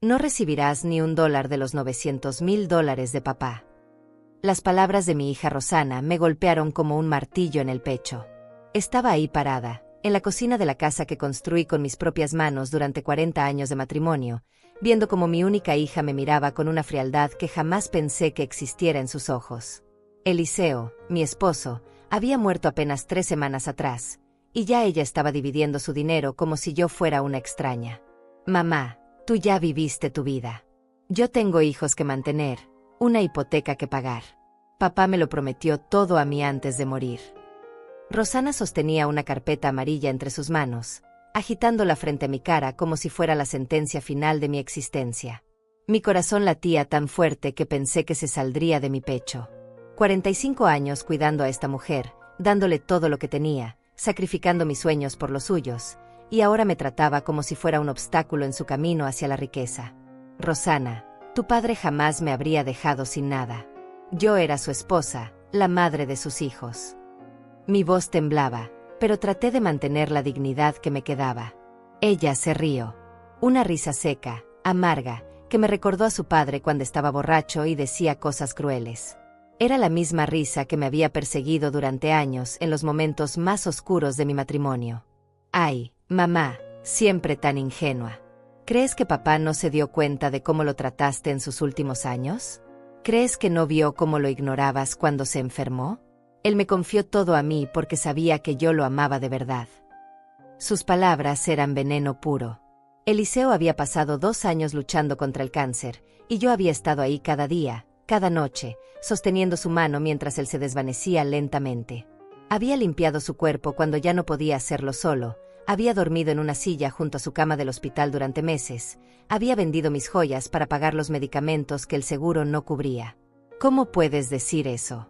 No recibirás ni $1 de los $900,000 de papá. Las palabras de mi hija Rosana me golpearon como un martillo en el pecho. Estaba ahí parada, en la cocina de la casa que construí con mis propias manos durante 40 años de matrimonio, viendo cómo mi única hija me miraba con una frialdad que jamás pensé que existiera en sus ojos. Eliseo, mi esposo, había muerto apenas 3 semanas atrás, y ya ella estaba dividiendo su dinero como si yo fuera una extraña. Mamá, tú ya viviste tu vida. Yo tengo hijos que mantener, una hipoteca que pagar. Papá me lo prometió todo a mí antes de morir. Rosana sostenía una carpeta amarilla entre sus manos, agitándola frente a mi cara como si fuera la sentencia final de mi existencia. Mi corazón latía tan fuerte que pensé que se saldría de mi pecho. 45 años cuidando a esta mujer, dándole todo lo que tenía, sacrificando mis sueños por los suyos, y ahora me trataba como si fuera un obstáculo en su camino hacia la riqueza. Rosana, tu padre jamás me habría dejado sin nada. Yo era su esposa, la madre de sus hijos. Mi voz temblaba, pero traté de mantener la dignidad que me quedaba. Ella se rió. Una risa seca, amarga, que me recordó a su padre cuando estaba borracho y decía cosas crueles. Era la misma risa que me había perseguido durante años en los momentos más oscuros de mi matrimonio. Ay, mamá, siempre tan ingenua. ¿Crees que papá no se dio cuenta de cómo lo trataste en sus últimos años? ¿Crees que no vio cómo lo ignorabas cuando se enfermó? Él me confió todo a mí porque sabía que yo lo amaba de verdad. Sus palabras eran veneno puro. Eliseo había pasado 2 años luchando contra el cáncer, y yo había estado ahí cada día, cada noche, sosteniendo su mano mientras él se desvanecía lentamente. Había limpiado su cuerpo cuando ya no podía hacerlo solo, había dormido en una silla junto a su cama del hospital durante meses, había vendido mis joyas para pagar los medicamentos que el seguro no cubría. ¿Cómo puedes decir eso?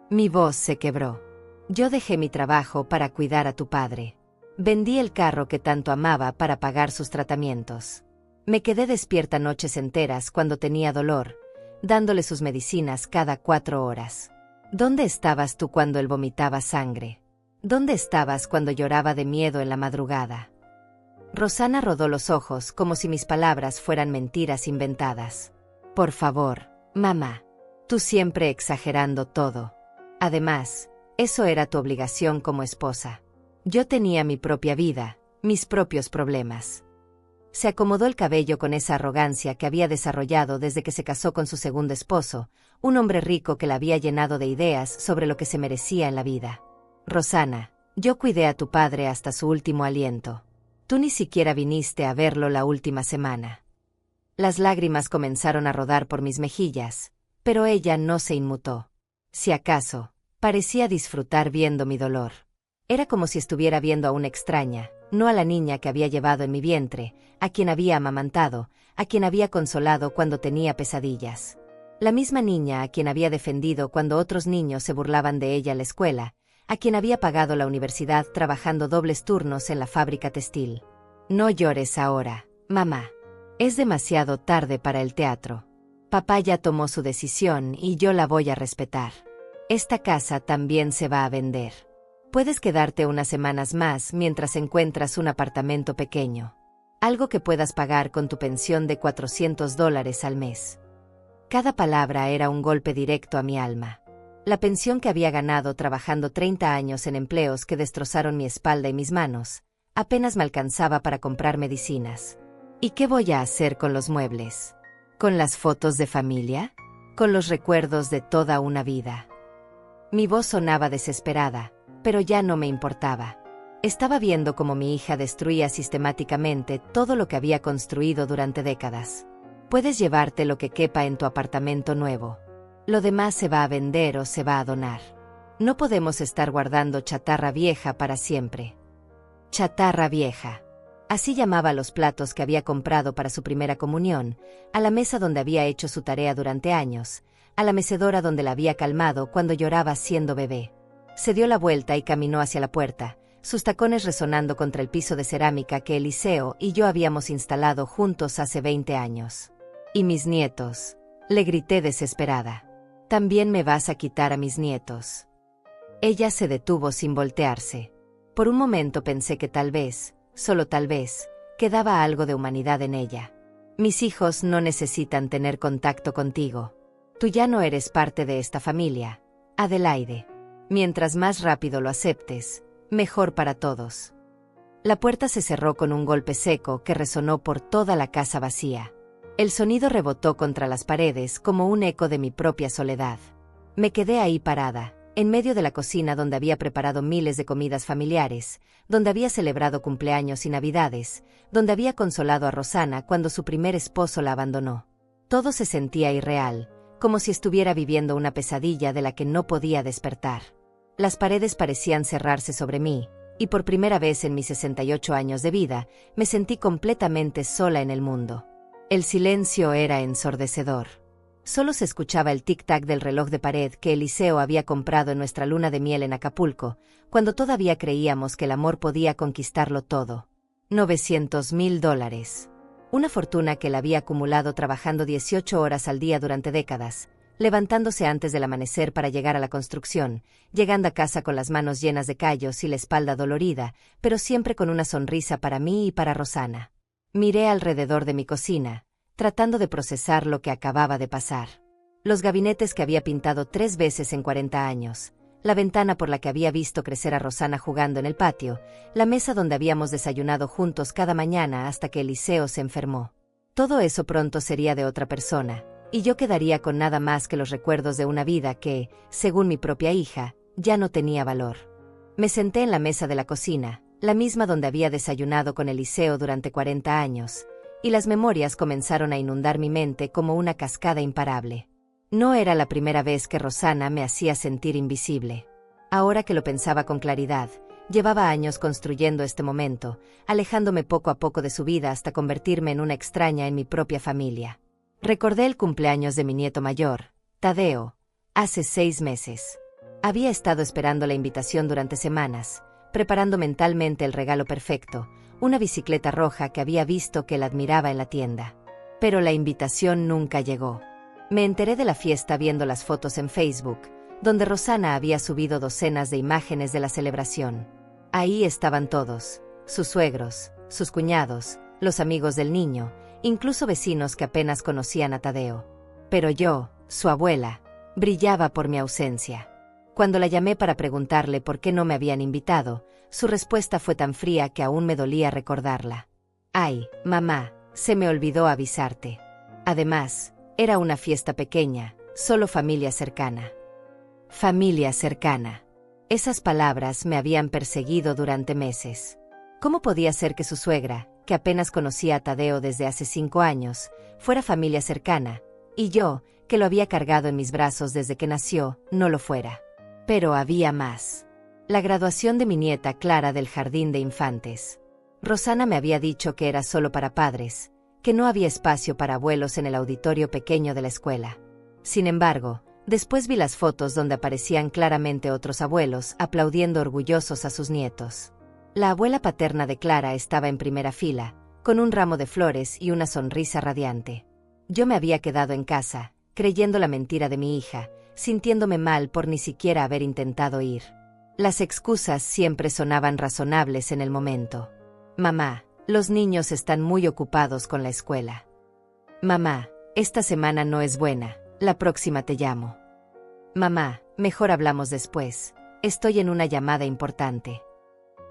Mi voz se quebró. Yo dejé mi trabajo para cuidar a tu padre. Vendí el carro que tanto amaba para pagar sus tratamientos. Me quedé despierta noches enteras cuando tenía dolor, dándole sus medicinas cada 4 horas. ¿Dónde estabas tú cuando él vomitaba sangre? ¿Dónde estabas cuando lloraba de miedo en la madrugada? Rosana rodó los ojos como si mis palabras fueran mentiras inventadas. Por favor, mamá. Tú siempre exagerando todo. Además, eso era tu obligación como esposa. Yo tenía mi propia vida, mis propios problemas. Se acomodó el cabello con esa arrogancia que había desarrollado desde que se casó con su segundo esposo, un hombre rico que la había llenado de ideas sobre lo que se merecía en la vida. Rosana, yo cuidé a tu padre hasta su último aliento. Tú ni siquiera viniste a verlo la última semana. Las lágrimas comenzaron a rodar por mis mejillas, pero ella no se inmutó. Si acaso, parecía disfrutar viendo mi dolor. Era como si estuviera viendo a una extraña, no a la niña que había llevado en mi vientre, a quien había amamantado, a quien había consolado cuando tenía pesadillas. La misma niña a quien había defendido cuando otros niños se burlaban de ella en la escuela, a quien había pagado la universidad trabajando dobles turnos en la fábrica textil. No llores ahora, mamá. Es demasiado tarde para el teatro. Papá ya tomó su decisión y yo la voy a respetar. Esta casa también se va a vender. Puedes quedarte unas semanas más mientras encuentras un apartamento pequeño. Algo que puedas pagar con tu pensión de $400 al mes. Cada palabra era un golpe directo a mi alma. La pensión que había ganado trabajando 30 años en empleos que destrozaron mi espalda y mis manos, apenas me alcanzaba para comprar medicinas. ¿Y qué voy a hacer con los muebles? ¿Con las fotos de familia? ¿Con los recuerdos de toda una vida? Mi voz sonaba desesperada, pero ya no me importaba. Estaba viendo cómo mi hija destruía sistemáticamente todo lo que había construido durante décadas. Puedes llevarte lo que quepa en tu apartamento nuevo. Lo demás se va a vender o se va a donar. No podemos estar guardando chatarra vieja para siempre. Chatarra vieja. Así llamaba a los platos que había comprado para su primera comunión, a la mesa donde había hecho su tarea durante años, a la mecedora donde la había calmado cuando lloraba siendo bebé. Se dio la vuelta y caminó hacia la puerta, sus tacones resonando contra el piso de cerámica que Eliseo y yo habíamos instalado juntos hace 20 años. ¿Y mis nietos? Le grité desesperada. ¿También me vas a quitar a mis nietos? Ella se detuvo sin voltearse. Por un momento pensé que tal vez, solo tal vez, quedaba algo de humanidad en ella. Mis hijos no necesitan tener contacto contigo. Tú ya no eres parte de esta familia, Adelaide. Mientras más rápido lo aceptes, mejor para todos. La puerta se cerró con un golpe seco que resonó por toda la casa vacía. El sonido rebotó contra las paredes como un eco de mi propia soledad. Me quedé ahí parada, en medio de la cocina donde había preparado miles de comidas familiares, donde había celebrado cumpleaños y navidades, donde había consolado a Rosanna cuando su primer esposo la abandonó. Todo se sentía irreal, como si estuviera viviendo una pesadilla de la que no podía despertar. Las paredes parecían cerrarse sobre mí, y por primera vez en mis 68 años de vida, me sentí completamente sola en el mundo. El silencio era ensordecedor. Solo se escuchaba el tic-tac del reloj de pared que Eliseo había comprado en nuestra luna de miel en Acapulco, cuando todavía creíamos que el amor podía conquistarlo todo. $900,000. Una fortuna que él había acumulado trabajando 18 horas al día durante décadas, levantándose antes del amanecer para llegar a la construcción, llegando a casa con las manos llenas de callos y la espalda dolorida, pero siempre con una sonrisa para mí y para Rosanna. Miré alrededor de mi cocina, tratando de procesar lo que acababa de pasar. Los gabinetes que había pintado 3 veces en 40 años, la ventana por la que había visto crecer a Rosanna jugando en el patio, la mesa donde habíamos desayunado juntos cada mañana hasta que Eliseo se enfermó. Todo eso pronto sería de otra persona, y yo quedaría con nada más que los recuerdos de una vida que, según mi propia hija, ya no tenía valor. Me senté en la mesa de la cocina, la misma donde había desayunado con Eliseo durante 40 años, y las memorias comenzaron a inundar mi mente como una cascada imparable. No era la primera vez que Rosanna me hacía sentir invisible. Ahora que lo pensaba con claridad, llevaba años construyendo este momento, alejándome poco a poco de su vida hasta convertirme en una extraña en mi propia familia. Recordé el cumpleaños de mi nieto mayor, Tadeo, hace 6 meses. Había estado esperando la invitación durante semanas, preparando mentalmente el regalo perfecto, una bicicleta roja que había visto que él admiraba en la tienda. Pero la invitación nunca llegó. Me enteré de la fiesta viendo las fotos en Facebook, donde Rosanna había subido docenas de imágenes de la celebración. Ahí estaban todos, sus suegros, sus cuñados, los amigos del niño, incluso vecinos que apenas conocían a Tadeo. Pero yo, su abuela, brillaba por mi ausencia. Cuando la llamé para preguntarle por qué no me habían invitado, su respuesta fue tan fría que aún me dolía recordarla. «Ay, mamá, se me olvidó avisarte». Además, era una fiesta pequeña, solo familia cercana. Familia cercana. Esas palabras me habían perseguido durante meses. ¿Cómo podía ser que su suegra, que apenas conocía a Tadeo desde hace 5 años, fuera familia cercana, y yo, que lo había cargado en mis brazos desde que nació, no lo fuera? Pero había más. La graduación de mi nieta Clara del jardín de infantes. Rosanna me había dicho que era solo para padres, que no había espacio para abuelos en el auditorio pequeño de la escuela. Sin embargo, después vi las fotos donde aparecían claramente otros abuelos aplaudiendo orgullosos a sus nietos. La abuela paterna de Clara estaba en primera fila, con un ramo de flores y una sonrisa radiante. Yo me había quedado en casa, creyendo la mentira de mi hija, sintiéndome mal por ni siquiera haber intentado ir. Las excusas siempre sonaban razonables en el momento. Mamá, los niños están muy ocupados con la escuela. Mamá, esta semana no es buena, la próxima te llamo. Mamá, mejor hablamos después, estoy en una llamada importante.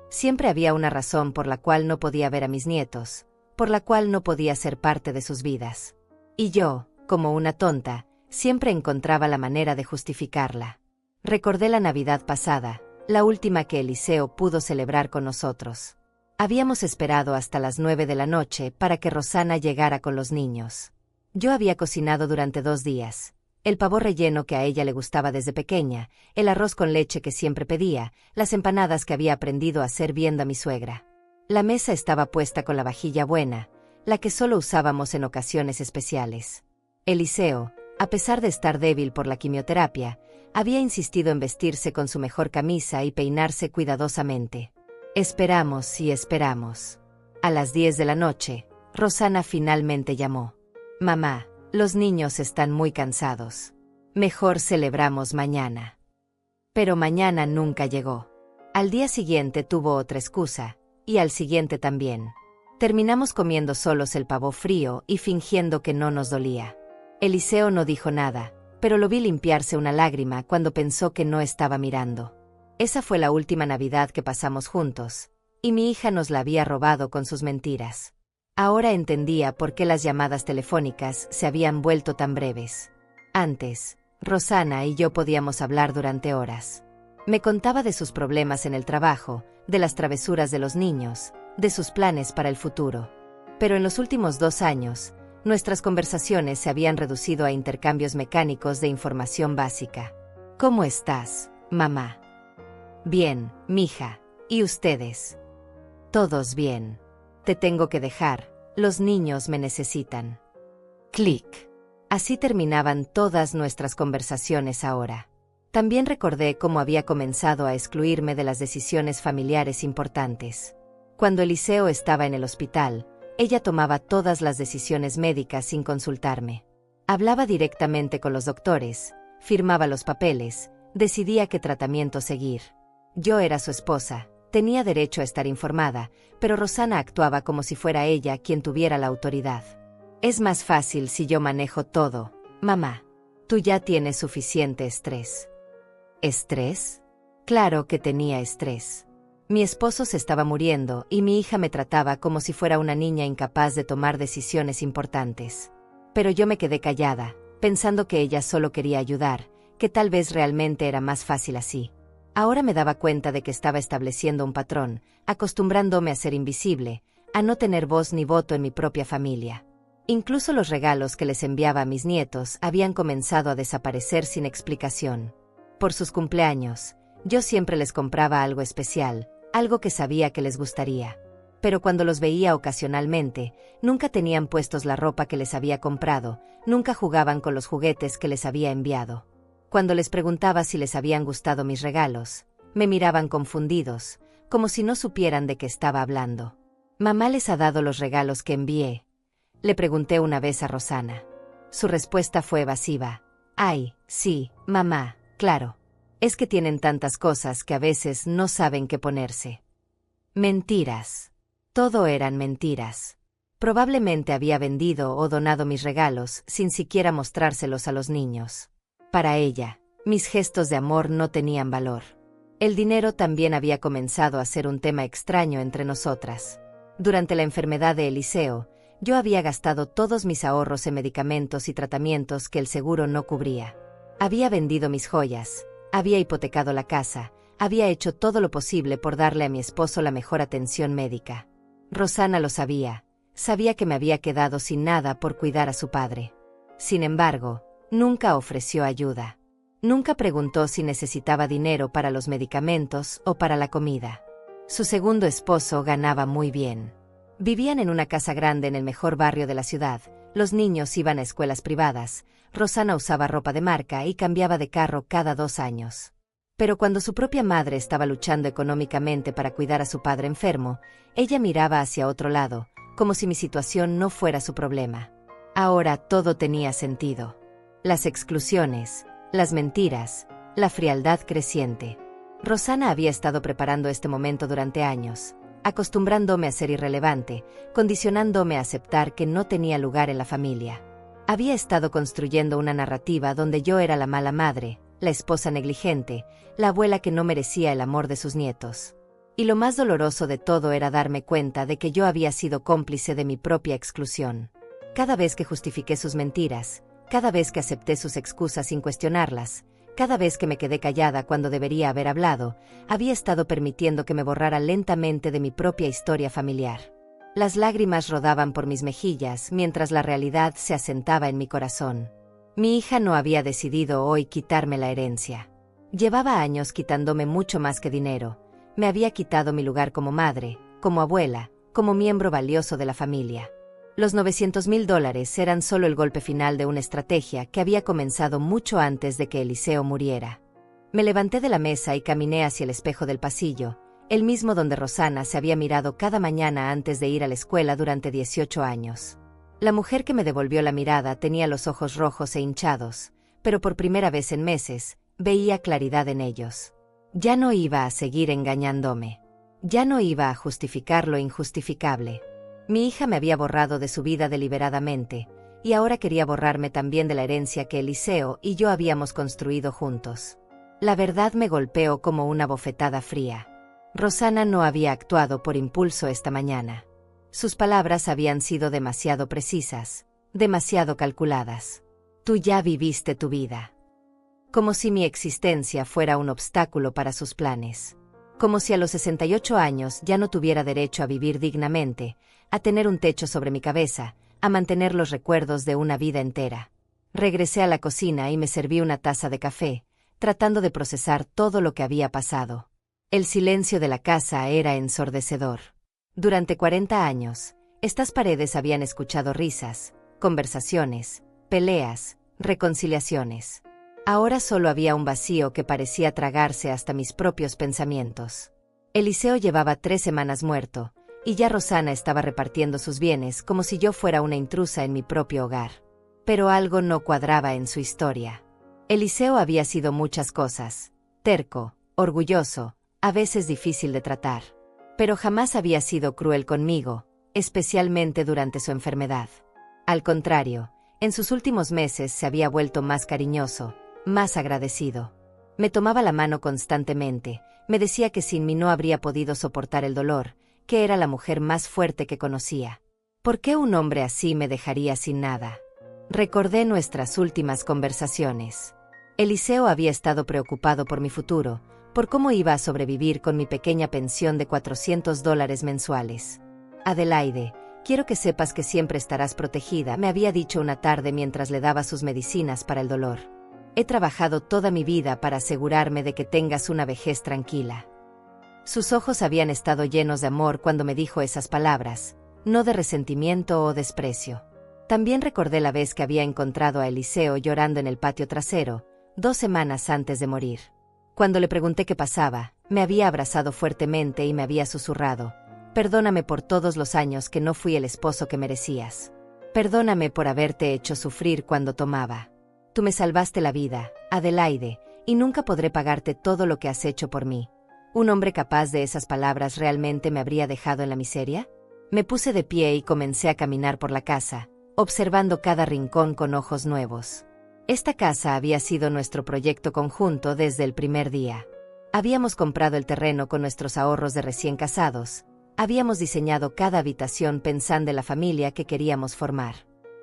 Siempre había una razón por la cual no podía ver a mis nietos, por la cual no podía ser parte de sus vidas. Y yo, como una tonta, siempre encontraba la manera de justificarla. Recordé la Navidad pasada, la última que Eliseo pudo celebrar con nosotros. Habíamos esperado hasta las 9 de la noche para que Rosanna llegara con los niños. Yo había cocinado durante 2 días. El pavo relleno que a ella le gustaba desde pequeña, el arroz con leche que siempre pedía, las empanadas que había aprendido a hacer viendo a mi suegra. La mesa estaba puesta con la vajilla buena, la que solo usábamos en ocasiones especiales. Eliseo, a pesar de estar débil por la quimioterapia, había insistido en vestirse con su mejor camisa y peinarse cuidadosamente. Esperamos y esperamos. A las 10 de la noche, Rosanna finalmente llamó. Mamá, los niños están muy cansados. Mejor celebramos mañana. Pero mañana nunca llegó. Al día siguiente tuvo otra excusa, y al siguiente también. Terminamos comiendo solos el pavo frío y fingiendo que no nos dolía. Eliseo no dijo nada, pero lo vi limpiarse una lágrima cuando pensó que no estaba mirando. Esa fue la última Navidad que pasamos juntos, y mi hija nos la había robado con sus mentiras. Ahora entendía por qué las llamadas telefónicas se habían vuelto tan breves. Antes, Rosana y yo podíamos hablar durante horas. Me contaba de sus problemas en el trabajo, de las travesuras de los niños, de sus planes para el futuro. Pero en los últimos 2 años, nuestras conversaciones se habían reducido a intercambios mecánicos de información básica. ¿Cómo estás, mamá? Bien, mija. ¿Y ustedes? Todos bien. Te tengo que dejar, los niños me necesitan. Clic. Así terminaban todas nuestras conversaciones ahora. También recordé cómo había comenzado a excluirme de las decisiones familiares importantes. Cuando Eliseo estaba en el hospital, ella tomaba todas las decisiones médicas sin consultarme. Hablaba directamente con los doctores, firmaba los papeles, decidía qué tratamiento seguir. Yo era su esposa, tenía derecho a estar informada, pero Rosana actuaba como si fuera ella quien tuviera la autoridad. Es más fácil si yo manejo todo, mamá. Tú ya tienes suficiente estrés. ¿Estrés? Claro que tenía estrés. Mi esposo se estaba muriendo y mi hija me trataba como si fuera una niña incapaz de tomar decisiones importantes. Pero yo me quedé callada, pensando que ella solo quería ayudar, que tal vez realmente era más fácil así. Ahora me daba cuenta de que estaba estableciendo un patrón, acostumbrándome a ser invisible, a no tener voz ni voto en mi propia familia. Incluso los regalos que les enviaba a mis nietos habían comenzado a desaparecer sin explicación. Por sus cumpleaños, yo siempre les compraba algo especial, algo que sabía que les gustaría. Pero cuando los veía ocasionalmente, nunca tenían puestos la ropa que les había comprado, nunca jugaban con los juguetes que les había enviado. Cuando les preguntaba si les habían gustado mis regalos, me miraban confundidos, como si no supieran de qué estaba hablando. ¿Mamá les ha dado los regalos que envié?, le pregunté una vez a Rosana. Su respuesta fue evasiva. Ay, sí, mamá, claro. Es que tienen tantas cosas que a veces no saben qué ponerse. Mentiras. Todo eran mentiras. Probablemente había vendido o donado mis regalos sin siquiera mostrárselos a los niños. Para ella, mis gestos de amor no tenían valor. El dinero también había comenzado a ser un tema extraño entre nosotras. Durante la enfermedad de Eliseo, yo había gastado todos mis ahorros en medicamentos y tratamientos que el seguro no cubría. Había vendido mis joyas, había hipotecado la casa, había hecho todo lo posible por darle a mi esposo la mejor atención médica. Rosana lo sabía, sabía que me había quedado sin nada por cuidar a su padre. Sin embargo, nunca ofreció ayuda. Nunca preguntó si necesitaba dinero para los medicamentos o para la comida. Su segundo esposo ganaba muy bien. Vivían en una casa grande en el mejor barrio de la ciudad, los niños iban a escuelas privadas, Rosana usaba ropa de marca y cambiaba de carro cada 2 años. Pero cuando su propia madre estaba luchando económicamente para cuidar a su padre enfermo, ella miraba hacia otro lado, como si mi situación no fuera su problema. Ahora todo tenía sentido. Las exclusiones, las mentiras, la frialdad creciente. Rosana había estado preparando este momento durante años, acostumbrándome a ser irrelevante, condicionándome a aceptar que no tenía lugar en la familia. Había estado construyendo una narrativa donde yo era la mala madre, la esposa negligente, la abuela que no merecía el amor de sus nietos. Y lo más doloroso de todo era darme cuenta de que yo había sido cómplice de mi propia exclusión. Cada vez que justifiqué sus mentiras, cada vez que acepté sus excusas sin cuestionarlas, cada vez que me quedé callada cuando debería haber hablado, había estado permitiendo que me borrara lentamente de mi propia historia familiar. Las lágrimas rodaban por mis mejillas mientras la realidad se asentaba en mi corazón. Mi hija no había decidido hoy quitarme la herencia. Llevaba años quitándome mucho más que dinero. Me había quitado mi lugar como madre, como abuela, como miembro valioso de la familia. Los $900,000 eran solo el golpe final de una estrategia que había comenzado mucho antes de que Eliseo muriera. Me levanté de la mesa y caminé hacia el espejo del pasillo, el mismo donde Rosana se había mirado cada mañana antes de ir a la escuela durante 18 años. La mujer que me devolvió la mirada tenía los ojos rojos e hinchados, pero por primera vez en meses, veía claridad en ellos. Ya no iba a seguir engañándome. Ya no iba a justificar lo injustificable. Mi hija me había borrado de su vida deliberadamente, y ahora quería borrarme también de la herencia que Eliseo y yo habíamos construido juntos. La verdad me golpeó como una bofetada fría. Rosana no había actuado por impulso esta mañana. Sus palabras habían sido demasiado precisas, demasiado calculadas. Tú ya viviste tu vida. Como si mi existencia fuera un obstáculo para sus planes. Como si a los 68 años ya no tuviera derecho a vivir dignamente, a tener un techo sobre mi cabeza, a mantener los recuerdos de una vida entera. Regresé a la cocina y me serví una taza de café, tratando de procesar todo lo que había pasado. El silencio de la casa era ensordecedor. Durante 40 años, estas paredes habían escuchado risas, conversaciones, peleas, reconciliaciones. Ahora solo había un vacío que parecía tragarse hasta mis propios pensamientos. Eliseo llevaba 3 semanas muerto, y ya Rosana estaba repartiendo sus bienes como si yo fuera una intrusa en mi propio hogar. Pero algo no cuadraba en su historia. Eliseo había sido muchas cosas: terco, orgulloso, a veces difícil de tratar. Pero jamás había sido cruel conmigo, especialmente durante su enfermedad. Al contrario, en sus últimos meses se había vuelto más cariñoso, más agradecido. Me tomaba la mano constantemente, me decía que sin mí no habría podido soportar el dolor, que era la mujer más fuerte que conocía. ¿Por qué un hombre así me dejaría sin nada? Recordé nuestras últimas conversaciones. Eliseo había estado preocupado por mi futuro, por cómo iba a sobrevivir con mi pequeña pensión de $400 mensuales. Adelaide, quiero que sepas que siempre estarás protegida, me había dicho una tarde mientras le daba sus medicinas para el dolor. He trabajado toda mi vida para asegurarme de que tengas una vejez tranquila. Sus ojos habían estado llenos de amor cuando me dijo esas palabras, no de resentimiento o desprecio. También recordé la vez que había encontrado a Eliseo llorando en el patio trasero, 2 semanas antes de morir. Cuando le pregunté qué pasaba, me había abrazado fuertemente y me había susurrado: perdóname por todos los años que no fui el esposo que merecías. Perdóname por haberte hecho sufrir cuando tomaba. Tú me salvaste la vida, Adelaide, y nunca podré pagarte todo lo que has hecho por mí. ¿Un hombre capaz de esas palabras realmente me habría dejado en la miseria? Me puse de pie y comencé a caminar por la casa, observando cada rincón con ojos nuevos. Esta casa había sido nuestro proyecto conjunto desde el primer día. Habíamos comprado el terreno con nuestros ahorros de recién casados. Habíamos diseñado cada habitación pensando en la familia que queríamos formar.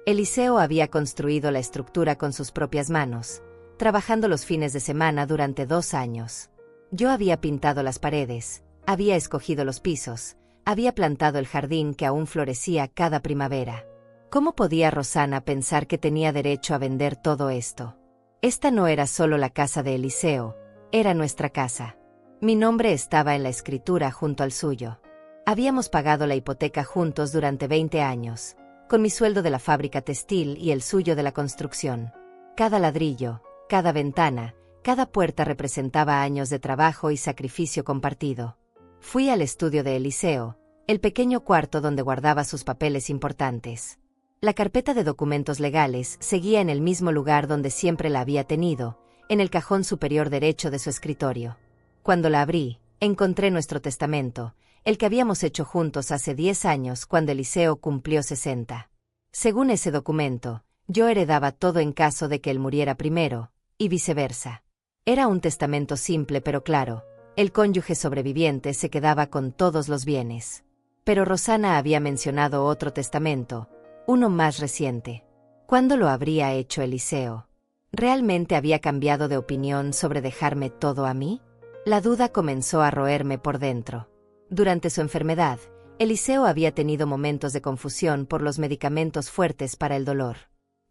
Eliseo había construido la estructura con sus propias manos, trabajando los fines de semana durante 2 años. Yo había pintado las paredes, había escogido los pisos, había plantado el jardín que aún florecía cada primavera. ¿Cómo podía Rosana pensar que tenía derecho a vender todo esto? Esta no era solo la casa de Eliseo, era nuestra casa. Mi nombre estaba en la escritura junto al suyo. Habíamos pagado la hipoteca juntos durante 20 años, con mi sueldo de la fábrica textil y el suyo de la construcción. Cada ladrillo, cada ventana, cada puerta representaba años de trabajo y sacrificio compartido. Fui al estudio de Eliseo, el pequeño cuarto donde guardaba sus papeles importantes. La carpeta de documentos legales seguía en el mismo lugar donde siempre la había tenido, en el cajón superior derecho de su escritorio. Cuando la abrí, encontré nuestro testamento, el que habíamos hecho juntos hace 10 años cuando Eliseo cumplió 60. Según ese documento, yo heredaba todo en caso de que él muriera primero, y viceversa. Era un testamento simple pero claro, el cónyuge sobreviviente se quedaba con todos los bienes. Pero Rosana había mencionado otro testamento, uno más reciente. ¿Cuándo lo habría hecho Eliseo? ¿Realmente había cambiado de opinión sobre dejarme todo a mí? La duda comenzó a roerme por dentro. Durante su enfermedad, Eliseo había tenido momentos de confusión por los medicamentos fuertes para el dolor.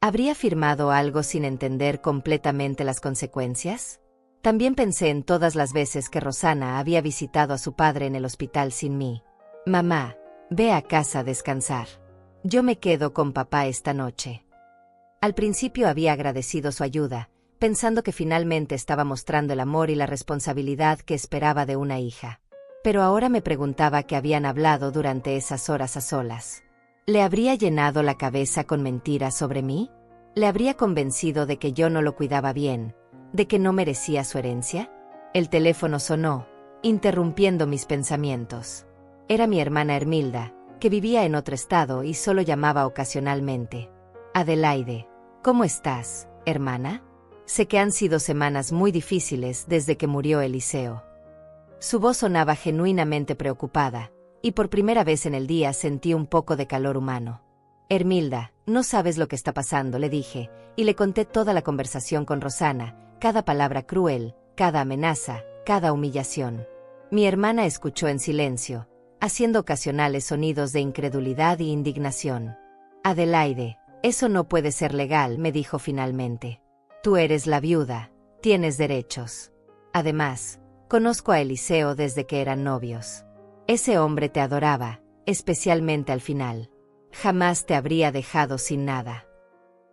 ¿Habría firmado algo sin entender completamente las consecuencias? También pensé en todas las veces que Rosana había visitado a su padre en el hospital sin mí. Mamá, ve a casa a descansar. Yo me quedo con papá esta noche. Al principio había agradecido su ayuda, pensando que finalmente estaba mostrando el amor y la responsabilidad que esperaba de una hija. Pero ahora me preguntaba qué habían hablado durante esas horas a solas. ¿Le habría llenado la cabeza con mentiras sobre mí? ¿Le habría convencido de que yo no lo cuidaba bien, de que no merecía su herencia? El teléfono sonó, interrumpiendo mis pensamientos. Era mi hermana Hermilda, que vivía en otro estado y solo llamaba ocasionalmente. Adelaide, ¿cómo estás, hermana? Sé que han sido semanas muy difíciles desde que murió Eliseo. Su voz sonaba genuinamente preocupada, y por primera vez en el día sentí un poco de calor humano. Hermilda, no sabes lo que está pasando, le dije, y le conté toda la conversación con Rosana, cada palabra cruel, cada amenaza, cada humillación. Mi hermana escuchó en silencio, haciendo ocasionales sonidos de incredulidad y indignación. Adelaide, eso no puede ser legal, me dijo finalmente. Tú eres la viuda, tienes derechos. Además, conozco a Eliseo desde que eran novios. Ese hombre te adoraba, especialmente al final. Jamás te habría dejado sin nada.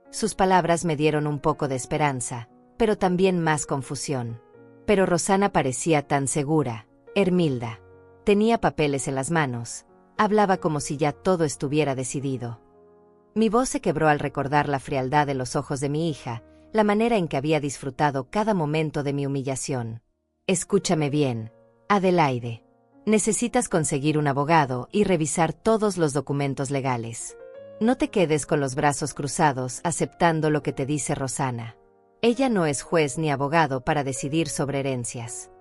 Sus palabras me dieron un poco de esperanza, pero también más confusión. Pero Rosana parecía tan segura. Hermilda. Tenía papeles en las manos. Hablaba como si ya todo estuviera decidido. Mi voz se quebró al recordar la frialdad de los ojos de mi hija, la manera en que había disfrutado cada momento de mi humillación. Escúchame bien, Adelaide. Necesitas conseguir un abogado y revisar todos los documentos legales. No te quedes con los brazos cruzados aceptando lo que te dice Rosana. Ella no es juez ni abogado para decidir sobre herencias.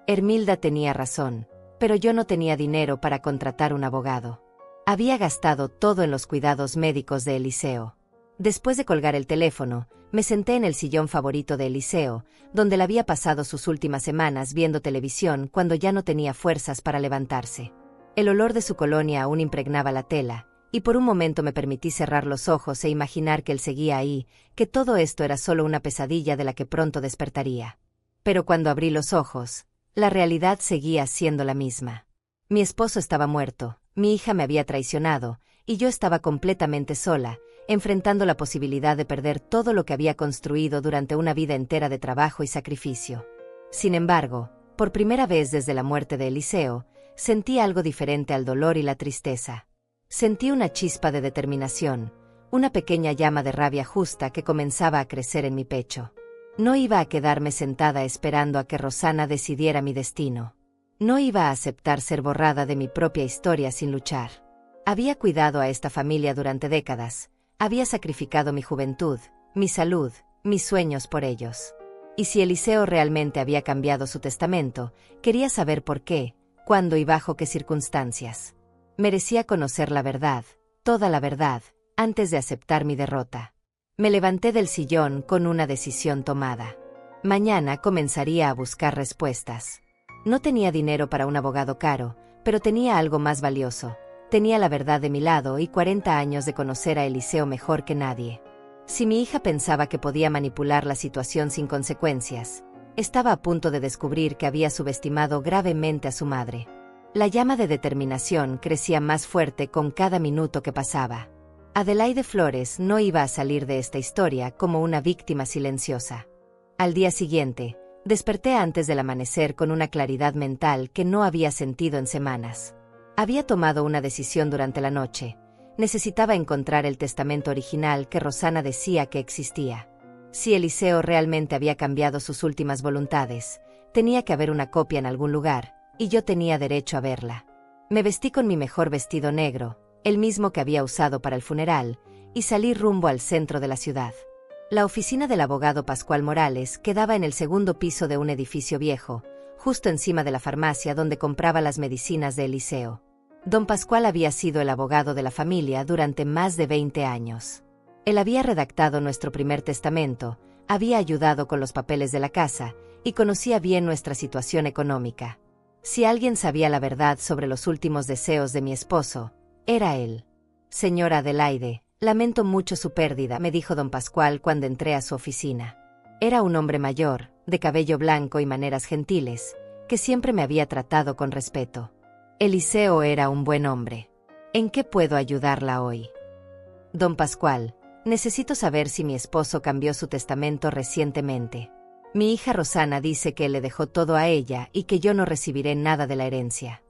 Hermilda tenía razón, pero yo no tenía dinero para contratar un abogado. Había gastado todo en los cuidados médicos de Eliseo. Después de colgar el teléfono, me senté en el sillón favorito de Eliseo, donde le había pasado sus últimas semanas viendo televisión cuando ya no tenía fuerzas para levantarse. El olor de su colonia aún impregnaba la tela, y por un momento me permití cerrar los ojos e imaginar que él seguía ahí, que todo esto era solo una pesadilla de la que pronto despertaría. Pero cuando abrí los ojos, la realidad seguía siendo la misma. Mi esposo estaba muerto, mi hija me había traicionado, y yo estaba completamente sola, enfrentando la posibilidad de perder todo lo que había construido durante una vida entera de trabajo y sacrificio. Sin embargo, por primera vez desde la muerte de Eliseo, sentí algo diferente al dolor y la tristeza. Sentí una chispa de determinación, una pequeña llama de rabia justa que comenzaba a crecer en mi pecho. No iba a quedarme sentada esperando a que Rosana decidiera mi destino. No iba a aceptar ser borrada de mi propia historia sin luchar. Había cuidado a esta familia durante décadas. Había sacrificado mi juventud, mi salud, mis sueños por ellos. Y si Eliseo realmente había cambiado su testamento, quería saber por qué, cuándo y bajo qué circunstancias. Merecía conocer la verdad, toda la verdad, antes de aceptar mi derrota. Me levanté del sillón con una decisión tomada. Mañana comenzaría a buscar respuestas. No tenía dinero para un abogado caro, pero tenía algo más valioso. Tenía la verdad de mi lado y 40 años de conocer a Eliseo mejor que nadie. Si mi hija pensaba que podía manipular la situación sin consecuencias, estaba a punto de descubrir que había subestimado gravemente a su madre. La llama de determinación crecía más fuerte con cada minuto que pasaba. Adelaide Flores no iba a salir de esta historia como una víctima silenciosa. Al día siguiente, desperté antes del amanecer con una claridad mental que no había sentido en semanas. Había tomado una decisión durante la noche. Necesitaba encontrar el testamento original que Rosana decía que existía. Si Eliseo realmente había cambiado sus últimas voluntades, tenía que haber una copia en algún lugar, y yo tenía derecho a verla. Me vestí con mi mejor vestido negro, el mismo que había usado para el funeral, y salí rumbo al centro de la ciudad. La oficina del abogado Pascual Morales quedaba en el segundo piso de un edificio viejo, justo encima de la farmacia donde compraba las medicinas de Eliseo. Don Pascual había sido el abogado de la familia durante más de 20 años. Él había redactado nuestro primer testamento, había ayudado con los papeles de la casa, y conocía bien nuestra situación económica. Si alguien sabía la verdad sobre los últimos deseos de mi esposo, era él. Señora Adelaide, lamento mucho su pérdida, me dijo don Pascual cuando entré a su oficina. Era un hombre mayor, de cabello blanco y maneras gentiles, que siempre me había tratado con respeto. Eliseo era un buen hombre. ¿En qué puedo ayudarla hoy? Don Pascual, necesito saber si mi esposo cambió su testamento recientemente. Mi hija Rosana dice que le dejó todo a ella y que yo no recibiré nada de la herencia.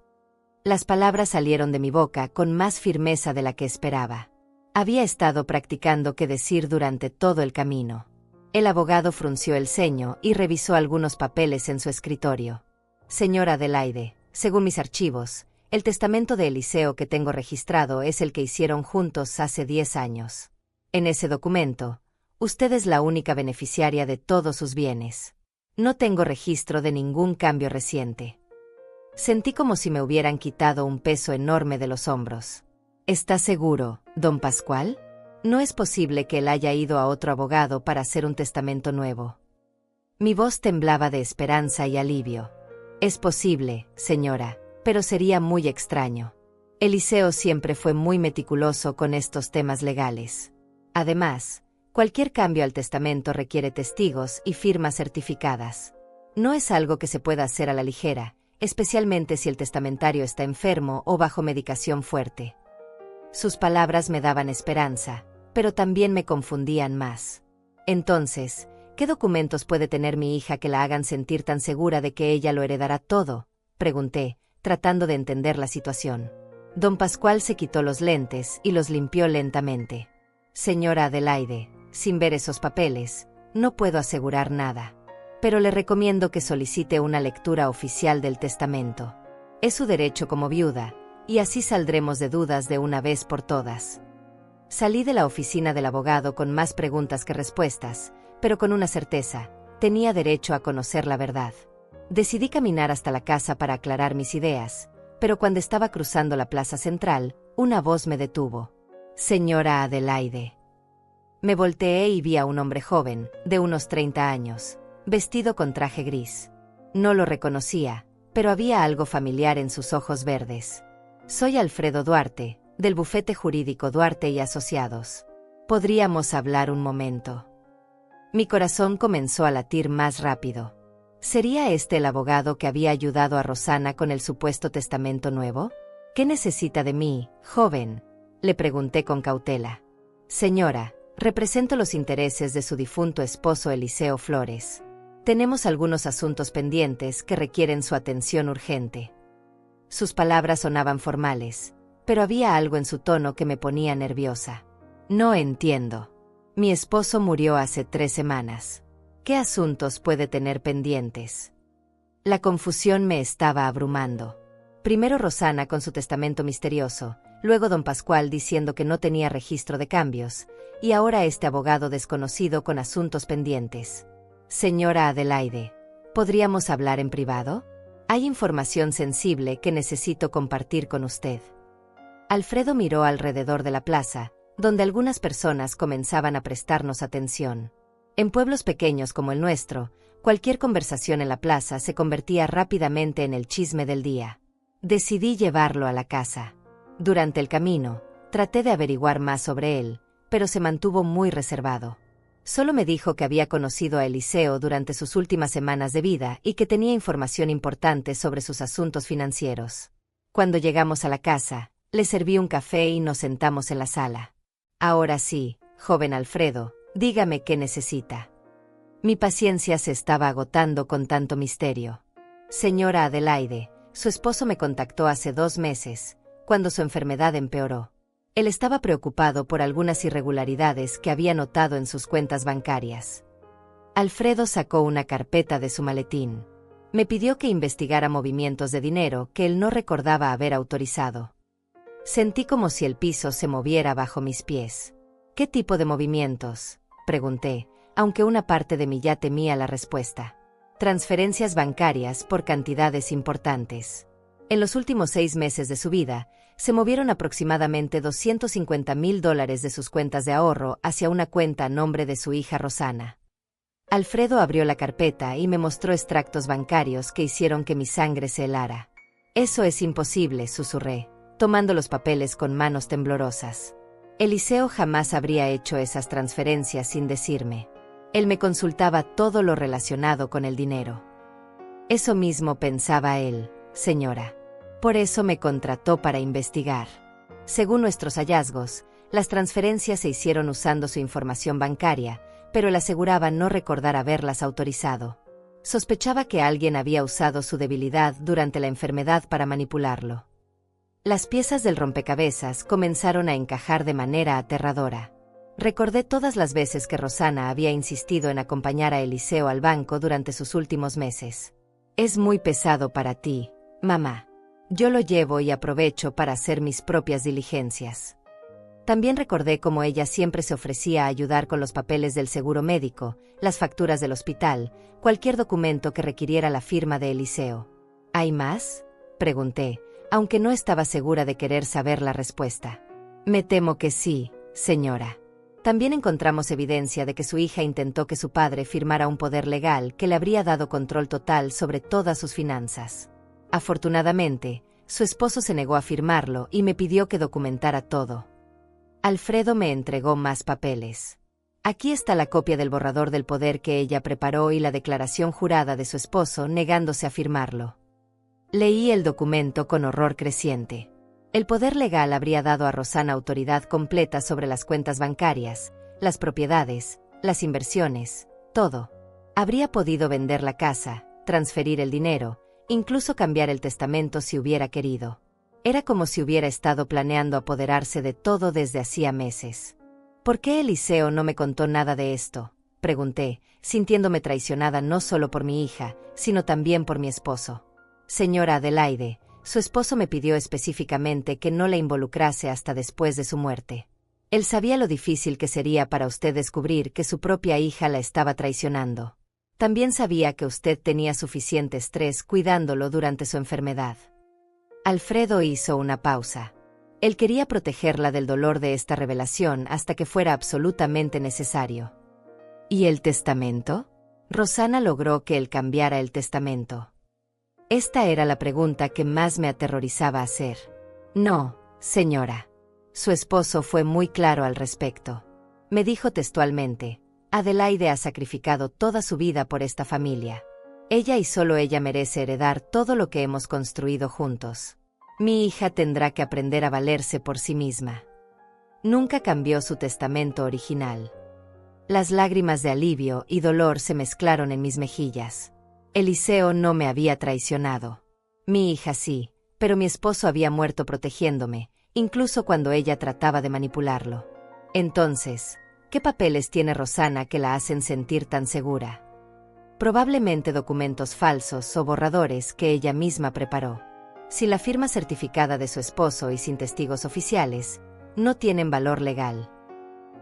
Las palabras salieron de mi boca con más firmeza de la que esperaba. Había estado practicando qué decir durante todo el camino. El abogado frunció el ceño y revisó algunos papeles en su escritorio. Señora Adelaide, según mis archivos, El testamento de Eliseo que tengo registrado es el que hicieron juntos hace 10 años. En ese documento, usted es la única beneficiaria de todos sus bienes. No tengo registro de ningún cambio reciente. Sentí como si me hubieran quitado un peso enorme de los hombros. ¿Está seguro, don Pascual? No es posible que él haya ido a otro abogado para hacer un testamento nuevo. Mi voz temblaba de esperanza y alivio. Es posible, señora, pero sería muy extraño. Eliseo siempre fue muy meticuloso con estos temas legales. Además, cualquier cambio al testamento requiere testigos y firmas certificadas. No es algo que se pueda hacer a la ligera, especialmente si el testamentario está enfermo o bajo medicación fuerte. Sus palabras me daban esperanza, pero también me confundían más. Entonces, ¿qué documentos puede tener mi hija que la hagan sentir tan segura de que ella lo heredará todo?, pregunté, tratando de entender la situación. Don Pascual se quitó los lentes y los limpió lentamente. Señora Adelaide, sin ver esos papeles, no puedo asegurar nada. Pero le recomiendo que solicite una lectura oficial del testamento. Es su derecho como viuda, y así saldremos de dudas de una vez por todas. Salí de la oficina del abogado con más preguntas que respuestas, pero con una certeza: tenía derecho a conocer la verdad. Decidí caminar hasta la casa para aclarar mis ideas, pero cuando estaba cruzando la plaza central, una voz me detuvo. Señora Adelaide. Me volteé y vi a un hombre joven, de unos 30 años, vestido con traje gris. No lo reconocía, pero había algo familiar en sus ojos verdes. Soy Alfredo Duarte, del bufete jurídico Duarte y Asociados. ¿Podríamos hablar un momento? Mi corazón comenzó a latir más rápido. ¿Sería este el abogado que había ayudado a Rosana con el supuesto testamento nuevo? ¿Qué necesita de mí, joven?, le pregunté con cautela. Señora, represento los intereses de su difunto esposo Eliseo Flores. Tenemos algunos asuntos pendientes que requieren su atención urgente. Sus palabras sonaban formales, pero había algo en su tono que me ponía nerviosa. No entiendo. Mi esposo murió hace 3 semanas. ¿Qué asuntos puede tener pendientes? La confusión me estaba abrumando. Primero Rosana con su testamento misterioso, luego don Pascual diciendo que no tenía registro de cambios, y ahora este abogado desconocido con asuntos pendientes. Señora Adelaide, ¿podríamos hablar en privado? Hay información sensible que necesito compartir con usted. Alfredo miró alrededor de la plaza, donde algunas personas comenzaban a prestarnos atención. En pueblos pequeños como el nuestro, cualquier conversación en la plaza se convertía rápidamente en el chisme del día. Decidí llevarlo a la casa. Durante el camino, traté de averiguar más sobre él, pero se mantuvo muy reservado. Solo me dijo que había conocido a Eliseo durante sus últimas semanas de vida y que tenía información importante sobre sus asuntos financieros. Cuando llegamos a la casa, le serví un café y nos sentamos en la sala. Ahora sí, joven Alfredo, dígame qué necesita. Mi paciencia se estaba agotando con tanto misterio. Señora Adelaide, su esposo me contactó hace 2 meses, cuando su enfermedad empeoró. Él estaba preocupado por algunas irregularidades que había notado en sus cuentas bancarias. Alfredo sacó una carpeta de su maletín. Me pidió que investigara movimientos de dinero que él no recordaba haber autorizado. Sentí como si el piso se moviera bajo mis pies. ¿Qué tipo de movimientos?, pregunté, aunque una parte de mí ya temía la respuesta. Transferencias bancarias por cantidades importantes. En los últimos 6 meses de su vida, se movieron aproximadamente $250,000 de sus cuentas de ahorro hacia una cuenta a nombre de su hija Rosana. Alfredo abrió la carpeta y me mostró extractos bancarios que hicieron que mi sangre se helara. Eso es imposible, susurré, tomando los papeles con manos temblorosas. Eliseo jamás habría hecho esas transferencias sin decirme. Él me consultaba todo lo relacionado con el dinero. Eso mismo pensaba él, señora. Por eso me contrató para investigar. Según nuestros hallazgos, las transferencias se hicieron usando su información bancaria, pero él aseguraba no recordar haberlas autorizado. Sospechaba que alguien había usado su debilidad durante la enfermedad para manipularlo. Las piezas del rompecabezas comenzaron a encajar de manera aterradora. Recordé todas las veces que Rosana había insistido en acompañar a Eliseo al banco durante sus últimos meses. Es muy pesado para ti, mamá. Yo lo llevo y aprovecho para hacer mis propias diligencias. También recordé cómo ella siempre se ofrecía a ayudar con los papeles del seguro médico, las facturas del hospital, cualquier documento que requiriera la firma de Eliseo. ¿Hay más?, pregunté, aunque no estaba segura de querer saber la respuesta. Me temo que sí, señora. También encontramos evidencia de que su hija intentó que su padre firmara un poder legal que le habría dado control total sobre todas sus finanzas. Afortunadamente, su esposo se negó a firmarlo y me pidió que documentara todo. Alfredo me entregó más papeles. Aquí está la copia del borrador del poder que ella preparó y la declaración jurada de su esposo negándose a firmarlo. Leí el documento con horror creciente. El poder legal habría dado a Rosana autoridad completa sobre las cuentas bancarias, las propiedades, las inversiones, todo. Habría podido vender la casa, transferir el dinero, incluso cambiar el testamento si hubiera querido. Era como si hubiera estado planeando apoderarse de todo desde hacía meses. ¿Por qué Eliseo no me contó nada de esto?, pregunté, sintiéndome traicionada no solo por mi hija, sino también por mi esposo. Señora Adelaide, su esposo me pidió específicamente que no la involucrase hasta después de su muerte. Él sabía lo difícil que sería para usted descubrir que su propia hija la estaba traicionando. También sabía que usted tenía suficiente estrés cuidándolo durante su enfermedad. Alfredo hizo una pausa. Él quería protegerla del dolor de esta revelación hasta que fuera absolutamente necesario. ¿Y el testamento? Rosana logró que él cambiara el testamento. Esta era la pregunta que más me aterrorizaba hacer. No, señora. Su esposo fue muy claro al respecto. Me dijo textualmente: Adelaide ha sacrificado toda su vida por esta familia. Ella y solo ella merece heredar todo lo que hemos construido juntos. Mi hija tendrá que aprender a valerse por sí misma. Nunca cambió su testamento original. Las lágrimas de alivio y dolor se mezclaron en mis mejillas. Eliseo no me había traicionado. Mi hija sí, pero mi esposo había muerto protegiéndome, incluso cuando ella trataba de manipularlo. Entonces, ¿qué papeles tiene Rosana que la hacen sentir tan segura? Probablemente documentos falsos o borradores que ella misma preparó. Si la firma certificada de su esposo y sin testigos oficiales, no tienen valor legal.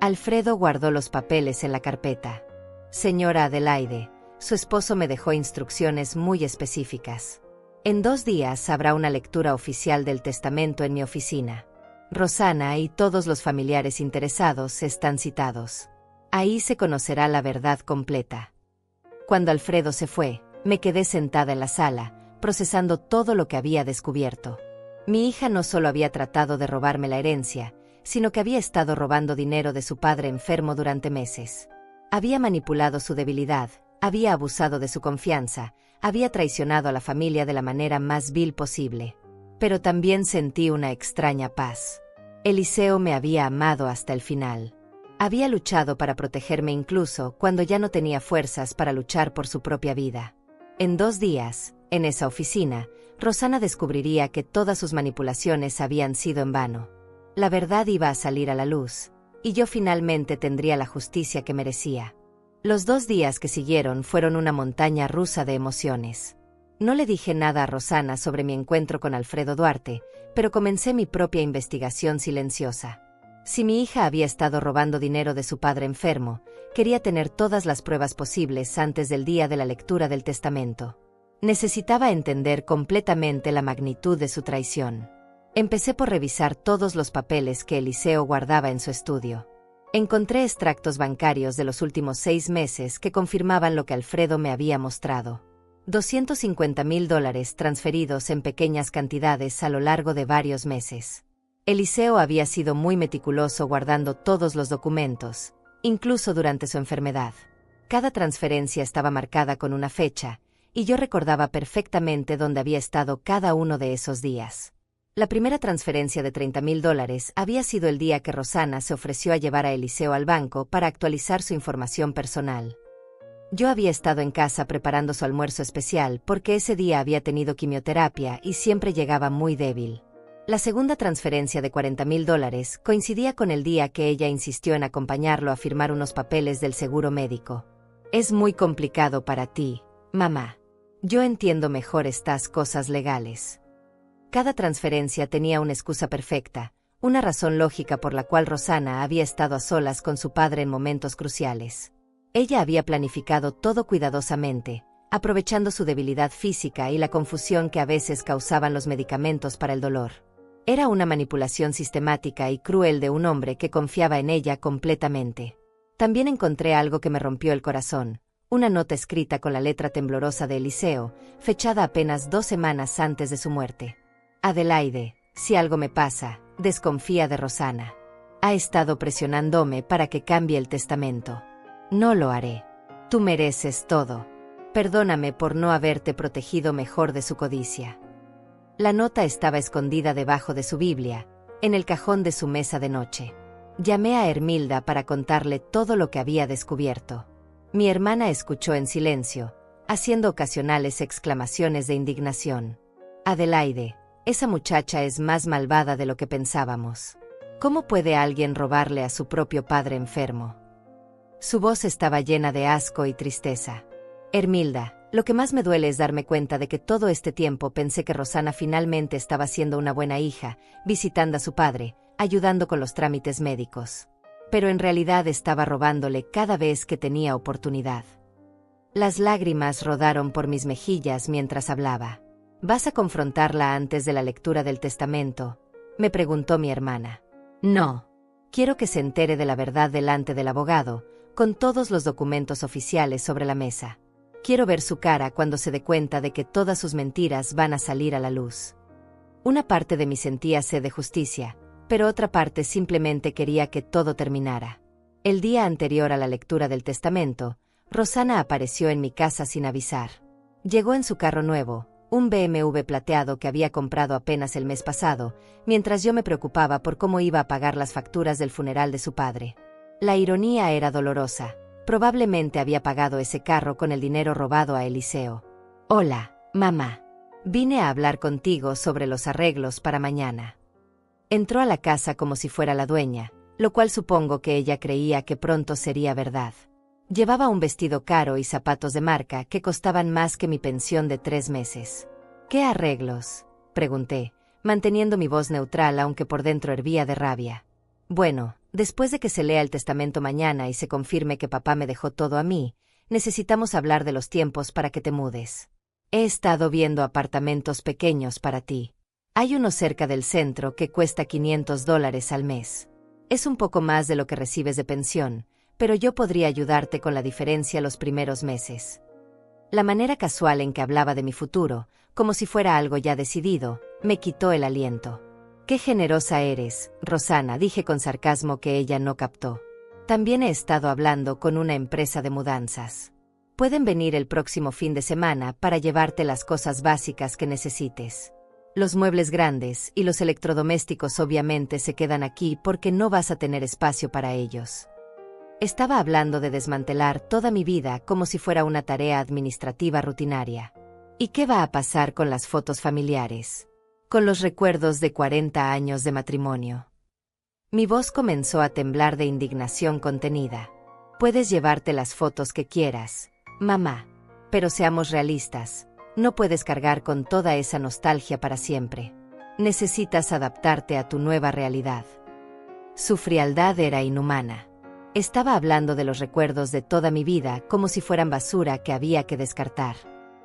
Alfredo guardó los papeles en la carpeta. Señora Adelaide, su esposo me dejó instrucciones muy específicas. En 2 días habrá una lectura oficial del testamento en mi oficina. Rosana y todos los familiares interesados están citados. Ahí se conocerá la verdad completa. Cuando Alfredo se fue, me quedé sentada en la sala, procesando todo lo que había descubierto. Mi hija no solo había tratado de robarme la herencia, sino que había estado robando dinero de su padre enfermo durante meses. Había manipulado su debilidad, había abusado de su confianza, había traicionado a la familia de la manera más vil posible. Pero también sentí una extraña paz. Eliseo me había amado hasta el final. Había luchado para protegerme incluso cuando ya no tenía fuerzas para luchar por su propia vida. En 2 días, en esa oficina, Rosana descubriría que todas sus manipulaciones habían sido en vano. La verdad iba a salir a la luz, y yo finalmente tendría la justicia que merecía. Los 2 días que siguieron fueron una montaña rusa de emociones. No le dije nada a Rosana sobre mi encuentro con Alfredo Duarte, pero comencé mi propia investigación silenciosa. Si mi hija había estado robando dinero de su padre enfermo, quería tener todas las pruebas posibles antes del día de la lectura del testamento. Necesitaba entender completamente la magnitud de su traición. Empecé por revisar todos los papeles que Eliseo guardaba en su estudio. Encontré extractos bancarios de los últimos 6 meses que confirmaban lo que Alfredo me había mostrado. $250,000 transferidos en pequeñas cantidades a lo largo de varios meses. Eliseo había sido muy meticuloso guardando todos los documentos, incluso durante su enfermedad. Cada transferencia estaba marcada con una fecha, y yo recordaba perfectamente dónde había estado cada uno de esos días. La primera transferencia de $30,000 había sido el día que Rosana se ofreció a llevar a Eliseo al banco para actualizar su información personal. Yo había estado en casa preparando su almuerzo especial porque ese día había tenido quimioterapia y siempre llegaba muy débil. La segunda transferencia de $40,000 coincidía con el día que ella insistió en acompañarlo a firmar unos papeles del seguro médico. Es muy complicado para ti, mamá. Yo entiendo mejor estas cosas legales. Cada transferencia tenía una excusa perfecta, una razón lógica por la cual Rosanna había estado a solas con su padre en momentos cruciales. Ella había planificado todo cuidadosamente, aprovechando su debilidad física y la confusión que a veces causaban los medicamentos para el dolor. Era una manipulación sistemática y cruel de un hombre que confiaba en ella completamente. También encontré algo que me rompió el corazón, una nota escrita con la letra temblorosa de Eliseo, fechada apenas 2 semanas antes de su muerte. Adelaide, si algo me pasa, desconfía de Rosanna. Ha estado presionándome para que cambie el testamento. No lo haré. Tú mereces todo. Perdóname por no haberte protegido mejor de su codicia. La nota estaba escondida debajo de su Biblia, en el cajón de su mesa de noche. Llamé a Hermilda para contarle todo lo que había descubierto. Mi hermana escuchó en silencio, haciendo ocasionales exclamaciones de indignación. Adelaide, esa muchacha es más malvada de lo que pensábamos. ¿Cómo puede alguien robarle a su propio padre enfermo? Su voz estaba llena de asco y tristeza. Hermilda, lo que más me duele es darme cuenta de que todo este tiempo pensé que Rosanna finalmente estaba siendo una buena hija, visitando a su padre, ayudando con los trámites médicos. Pero en realidad estaba robándole cada vez que tenía oportunidad. Las lágrimas rodaron por mis mejillas mientras hablaba. ¿Vas a confrontarla antes de la lectura del testamento?, me preguntó mi hermana. No. Quiero que se entere de la verdad delante del abogado, con todos los documentos oficiales sobre la mesa. Quiero ver su cara cuando se dé cuenta de que todas sus mentiras van a salir a la luz. Una parte de mí sentía sed de justicia, pero otra parte simplemente quería que todo terminara. El día anterior a la lectura del testamento, Rosanna apareció en mi casa sin avisar. Llegó en su carro nuevo, un BMW plateado que había comprado apenas el mes pasado, mientras yo me preocupaba por cómo iba a pagar las facturas del funeral de su padre. La ironía era dolorosa. Probablemente había pagado ese carro con el dinero robado a Eliseo. Hola, mamá. Vine a hablar contigo sobre los arreglos para mañana. Entró a la casa como si fuera la dueña, lo cual supongo que ella creía que pronto sería verdad. Llevaba un vestido caro y zapatos de marca que costaban más que mi pensión de 3 meses. ¿Qué arreglos?, pregunté, manteniendo mi voz neutral aunque por dentro hervía de rabia. Bueno, después de que se lea el testamento mañana y se confirme que papá me dejó todo a mí, necesitamos hablar de los tiempos para que te mudes. He estado viendo apartamentos pequeños para ti. Hay uno cerca del centro que cuesta $500 al mes. Es un poco más de lo que recibes de pensión, pero yo podría ayudarte con la diferencia los primeros meses. La manera casual en que hablaba de mi futuro, como si fuera algo ya decidido, me quitó el aliento. «Qué generosa eres, Rosanna», dije con sarcasmo que ella no captó. «También he estado hablando con una empresa de mudanzas. Pueden venir el próximo fin de semana para llevarte las cosas básicas que necesites. Los muebles grandes y los electrodomésticos obviamente se quedan aquí porque no vas a tener espacio para ellos». Estaba hablando de desmantelar toda mi vida como si fuera una tarea administrativa rutinaria. ¿Y qué va a pasar con las fotos familiares? Con los recuerdos de 40 años de matrimonio. Mi voz comenzó a temblar de indignación contenida. Puedes llevarte las fotos que quieras, mamá, pero seamos realistas, no puedes cargar con toda esa nostalgia para siempre. Necesitas adaptarte a tu nueva realidad. Su frialdad era inhumana. Estaba hablando de los recuerdos de toda mi vida como si fueran basura que había que descartar.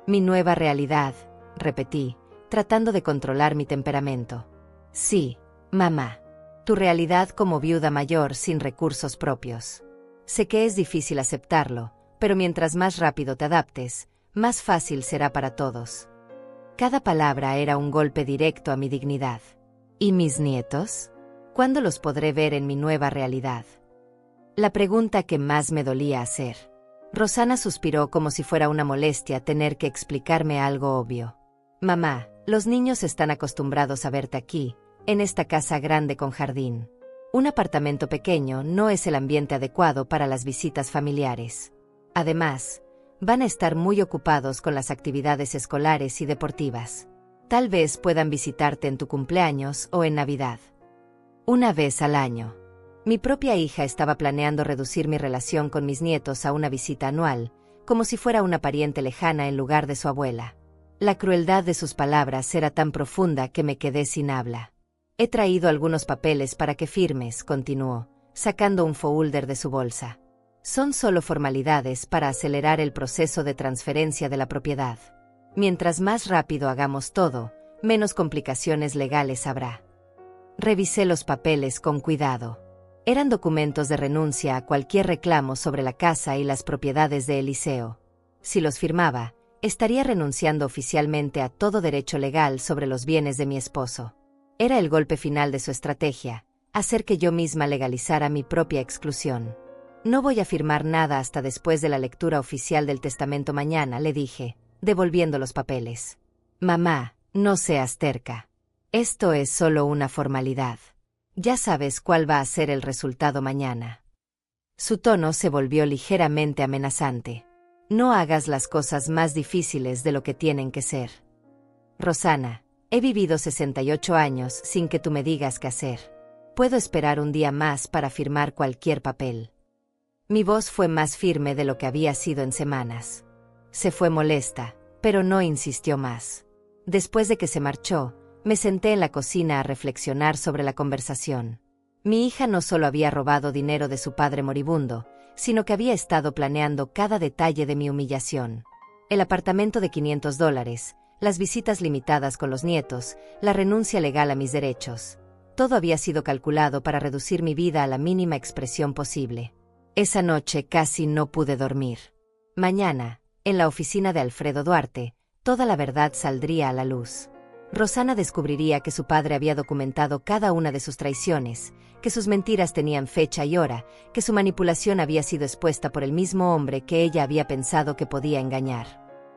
Mi nueva realidad, repetí, tratando de controlar mi temperamento. Sí, mamá. Tu realidad como viuda mayor sin recursos propios. Sé que es difícil aceptarlo, pero mientras más rápido te adaptes, más fácil será para todos. Cada palabra era un golpe directo a mi dignidad. ¿Y mis nietos? ¿Cuándo los podré ver en mi nueva realidad? La pregunta que más me dolía hacer. Rosanna suspiró como si fuera una molestia tener que explicarme algo obvio. Mamá, los niños están acostumbrados a verte aquí, en esta casa grande con jardín. Un apartamento pequeño no es el ambiente adecuado para las visitas familiares. Además, van a estar muy ocupados con las actividades escolares y deportivas. Tal vez puedan visitarte en tu cumpleaños o en Navidad. Una vez al año. Mi propia hija estaba planeando reducir mi relación con mis nietos a una visita anual, como si fuera una pariente lejana en lugar de su abuela. La crueldad de sus palabras era tan profunda que me quedé sin habla. He traído algunos papeles para que firmes, continuó, sacando un folder de su bolsa. Son solo formalidades para acelerar el proceso de transferencia de la propiedad. Mientras más rápido hagamos todo, menos complicaciones legales habrá. Revisé los papeles con cuidado. Eran documentos de renuncia a cualquier reclamo sobre la casa y las propiedades de Eliseo. Si los firmaba, estaría renunciando oficialmente a todo derecho legal sobre los bienes de mi esposo. Era el golpe final de su estrategia, hacer que yo misma legalizara mi propia exclusión. No voy a firmar nada hasta después de la lectura oficial del testamento mañana, le dije, devolviendo los papeles. Mamá, no seas terca. Esto es solo una formalidad. Ya sabes cuál va a ser el resultado mañana. Su tono se volvió ligeramente amenazante. No hagas las cosas más difíciles de lo que tienen que ser. Rosana, he vivido 68 años sin que tú me digas qué hacer. Puedo esperar un día más para firmar cualquier papel. Mi voz fue más firme de lo que había sido en semanas. Se fue molesta, pero no insistió más. Después de que se marchó, me senté en la cocina a reflexionar sobre la conversación. Mi hija no solo había robado dinero de su padre moribundo, sino que había estado planeando cada detalle de mi humillación. El apartamento de $500, las visitas limitadas con los nietos, la renuncia legal a mis derechos. Todo había sido calculado para reducir mi vida a la mínima expresión posible. Esa noche casi no pude dormir. Mañana, en la oficina de Alfredo Duarte, toda la verdad saldría a la luz. Rosana descubriría que su padre había documentado cada una de sus traiciones, que sus mentiras tenían fecha y hora, que su manipulación había sido expuesta por el mismo hombre que ella había pensado que podía engañar.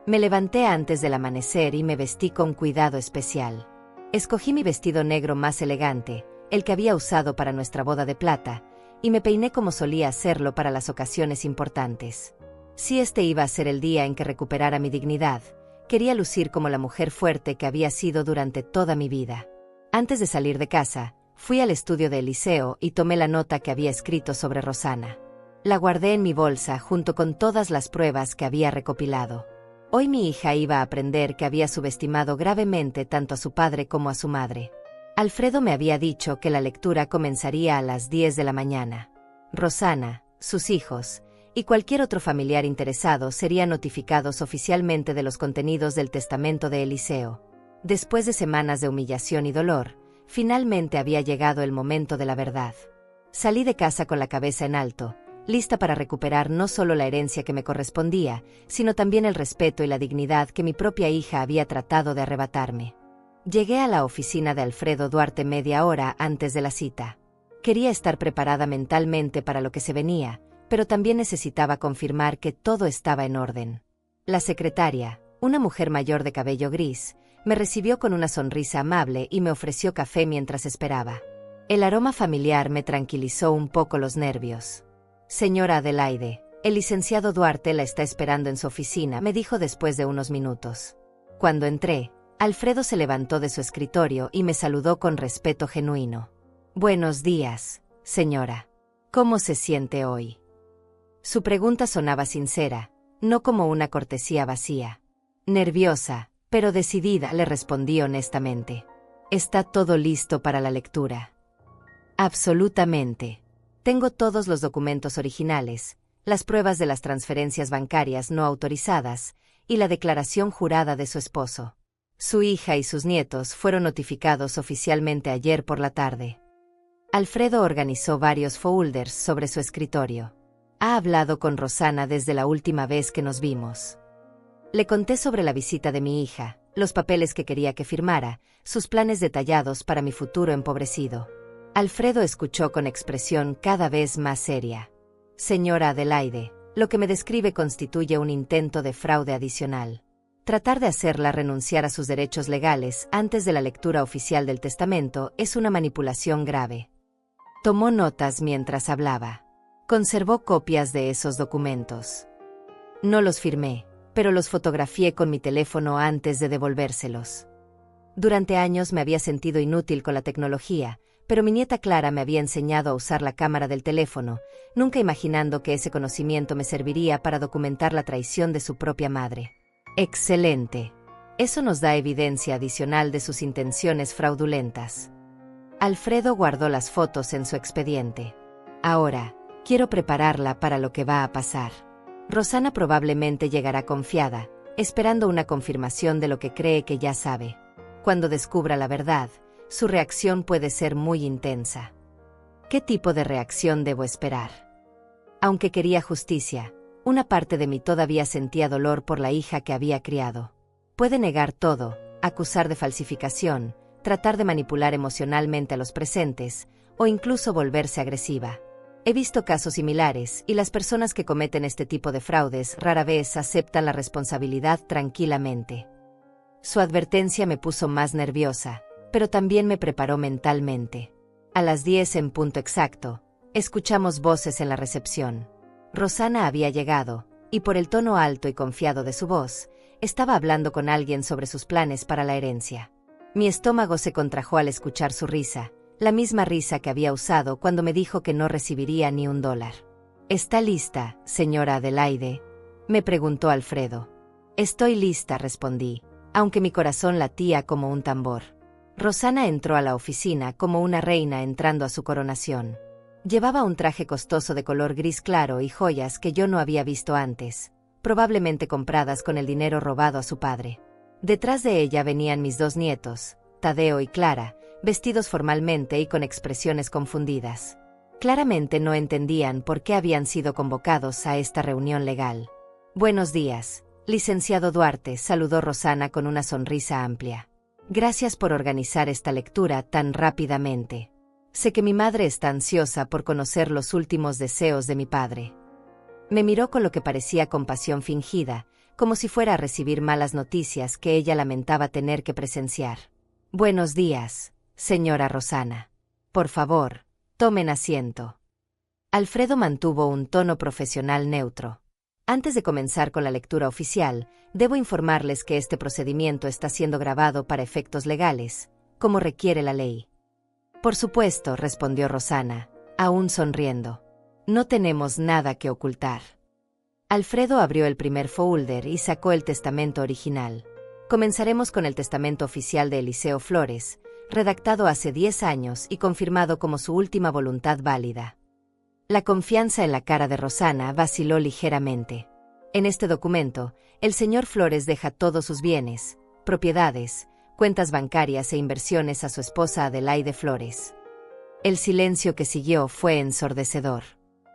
Me levanté antes del amanecer y me vestí con cuidado especial. Escogí mi vestido negro más elegante, el que había usado para nuestra boda de plata, y me peiné como solía hacerlo para las ocasiones importantes. Si este iba a ser el día en que recuperara mi dignidad, quería lucir como la mujer fuerte que había sido durante toda mi vida. Antes de salir de casa, fui al estudio de Eliseo y tomé la nota que había escrito sobre Rosana. La guardé en mi bolsa junto con todas las pruebas que había recopilado. Hoy mi hija iba a aprender que había subestimado gravemente tanto a su padre como a su madre. Alfredo me había dicho que la lectura comenzaría a las 10 de la mañana. Rosana, sus hijos, y cualquier otro familiar interesado serían notificados oficialmente de los contenidos del testamento de Eliseo. Después de semanas de humillación y dolor, finalmente había llegado el momento de la verdad. Salí de casa con la cabeza en alto, lista para recuperar no solo la herencia que me correspondía, sino también el respeto y la dignidad que mi propia hija había tratado de arrebatarme. Llegué a la oficina de Alfredo Duarte media hora antes de la cita. Quería estar preparada mentalmente para lo que se venía, pero también necesitaba confirmar que todo estaba en orden. La secretaria, una mujer mayor de cabello gris, me recibió con una sonrisa amable y me ofreció café mientras esperaba. El aroma familiar me tranquilizó un poco los nervios. Señora Adelaide, el licenciado Duarte la está esperando en su oficina, me dijo después de unos minutos. Cuando entré, Alfredo se levantó de su escritorio y me saludó con respeto genuino. Buenos días, señora. ¿Cómo se siente hoy? Su pregunta sonaba sincera, no como una cortesía vacía. Nerviosa, pero decidida, le respondí honestamente. ¿Está todo listo para la lectura? Absolutamente. Tengo todos los documentos originales, las pruebas de las transferencias bancarias no autorizadas y la declaración jurada de su esposo. Su hija y sus nietos fueron notificados oficialmente ayer por la tarde. Alfredo organizó varios folders sobre su escritorio. Ha hablado con Rosana desde la última vez que nos vimos. Le conté sobre la visita de mi hija, los papeles que quería que firmara, sus planes detallados para mi futuro empobrecido. Alfredo escuchó con expresión cada vez más seria. Señora Adelaide, lo que me describe constituye un intento de fraude adicional. Tratar de hacerla renunciar a sus derechos legales antes de la lectura oficial del testamento es una manipulación grave. Tomó notas mientras hablaba. Conservó copias de esos documentos. No los firmé, pero los fotografié con mi teléfono antes de devolvérselos. Durante años me había sentido inútil con la tecnología, pero mi nieta Clara me había enseñado a usar la cámara del teléfono, nunca imaginando que ese conocimiento me serviría para documentar la traición de su propia madre. Excelente. Eso nos da evidencia adicional de sus intenciones fraudulentas. Alfredo guardó las fotos en su expediente. Ahora, quiero prepararla para lo que va a pasar. Rosana probablemente llegará confiada, esperando una confirmación de lo que cree que ya sabe. Cuando descubra la verdad, su reacción puede ser muy intensa. ¿Qué tipo de reacción debo esperar? Aunque quería justicia, una parte de mí todavía sentía dolor por la hija que había criado. Puede negar todo, acusar de falsificación, tratar de manipular emocionalmente a los presentes, o incluso volverse agresiva. He visto casos similares, y las personas que cometen este tipo de fraudes rara vez aceptan la responsabilidad tranquilamente. Su advertencia me puso más nerviosa, pero también me preparó mentalmente. A las 10 en punto exacto, escuchamos voces en la recepción. Rosana había llegado, y por el tono alto y confiado de su voz, estaba hablando con alguien sobre sus planes para la herencia. Mi estómago se contrajo al escuchar su risa, la misma risa que había usado cuando me dijo que no recibiría ni $1. ¿Está lista, señora Adelaide?, me preguntó Alfredo. Estoy lista, respondí, aunque mi corazón latía como un tambor. Rosana entró a la oficina como una reina entrando a su coronación. Llevaba un traje costoso de color gris claro y joyas que yo no había visto antes, probablemente compradas con el dinero robado a su padre. Detrás de ella venían mis 2 nietos, Tadeo y Clara, vestidos formalmente y con expresiones confundidas. Claramente no entendían por qué habían sido convocados a esta reunión legal. Buenos días, licenciado Duarte, saludó Rosana con una sonrisa amplia. Gracias por organizar esta lectura tan rápidamente. Sé que mi madre está ansiosa por conocer los últimos deseos de mi padre. Me miró con lo que parecía compasión fingida, como si fuera a recibir malas noticias que ella lamentaba tener que presenciar. Buenos días, señora Rosana. Por favor, tomen asiento. Alfredo mantuvo un tono profesional neutro. Antes de comenzar con la lectura oficial, debo informarles que este procedimiento está siendo grabado para efectos legales, como requiere la ley. Por supuesto, respondió Rosana, aún sonriendo. No tenemos nada que ocultar. Alfredo abrió el primer folder y sacó el testamento original. Comenzaremos con el testamento oficial de Eliseo Flores, redactado hace 10 años y confirmado como su última voluntad válida. La confianza en la cara de Rosana vaciló ligeramente. En este documento, el señor Flores deja todos sus bienes, propiedades, cuentas bancarias e inversiones a su esposa Adelaide Flores. El silencio que siguió fue ensordecedor.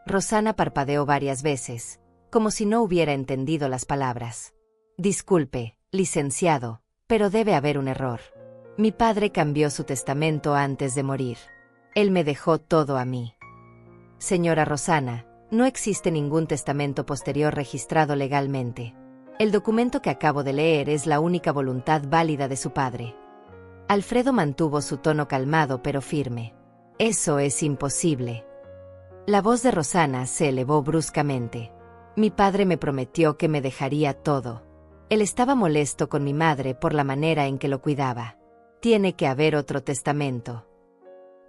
Rosana parpadeó varias veces, como si no hubiera entendido las palabras. Disculpe, licenciado, pero debe haber un error. Mi padre cambió su testamento antes de morir. Él me dejó todo a mí. Señora Rosana, no existe ningún testamento posterior registrado legalmente. El documento que acabo de leer es la única voluntad válida de su padre. Alfredo mantuvo su tono calmado pero firme. Eso es imposible. La voz de Rosana se elevó bruscamente. Mi padre me prometió que me dejaría todo. Él estaba molesto con mi madre por la manera en que lo cuidaba. Tiene que haber otro testamento.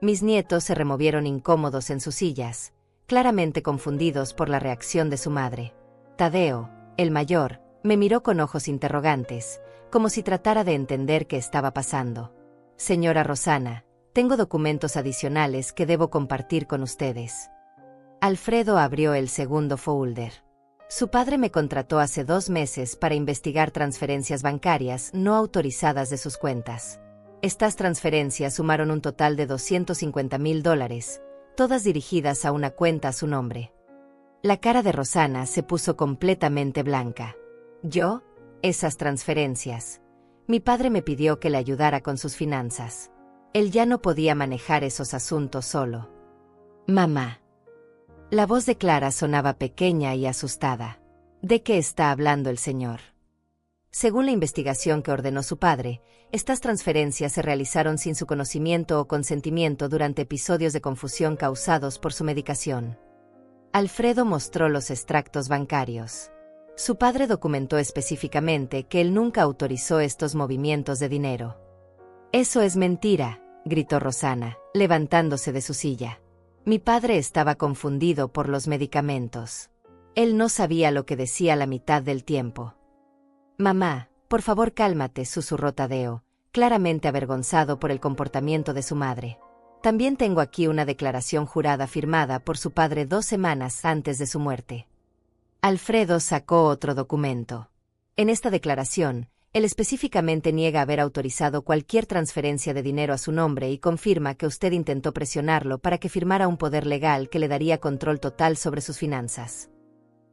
Mis nietos se removieron incómodos en sus sillas, claramente confundidos por la reacción de su madre. Tadeo, el mayor, me miró con ojos interrogantes, como si tratara de entender qué estaba pasando. Señora Rosana, tengo documentos adicionales que debo compartir con ustedes. Alfredo abrió el segundo folder. Su padre me contrató hace 2 meses para investigar transferencias bancarias no autorizadas de sus cuentas. Estas transferencias sumaron un total de $250,000, todas dirigidas a una cuenta a su nombre. La cara de Rosana se puso completamente blanca. ¿Yo? Esas transferencias. Mi padre me pidió que le ayudara con sus finanzas. Él ya no podía manejar esos asuntos solo. Mamá. La voz de Clara sonaba pequeña y asustada. ¿De qué está hablando el señor? Según la investigación que ordenó su padre, estas transferencias se realizaron sin su conocimiento o consentimiento durante episodios de confusión causados por su medicación. Alfredo mostró los extractos bancarios. Su padre documentó específicamente que él nunca autorizó estos movimientos de dinero. «Eso es mentira», gritó Rosana, levantándose de su silla. Mi padre estaba confundido por los medicamentos. Él no sabía lo que decía la mitad del tiempo. Mamá, Por favor, cálmate, susurró Tadeo, claramente avergonzado por el comportamiento de su madre. También tengo aquí una declaración jurada firmada por su padre 2 semanas antes de su muerte. Alfredo sacó otro documento. En esta declaración, él específicamente niega haber autorizado cualquier transferencia de dinero a su nombre y confirma que usted intentó presionarlo para que firmara un poder legal que le daría control total sobre sus finanzas.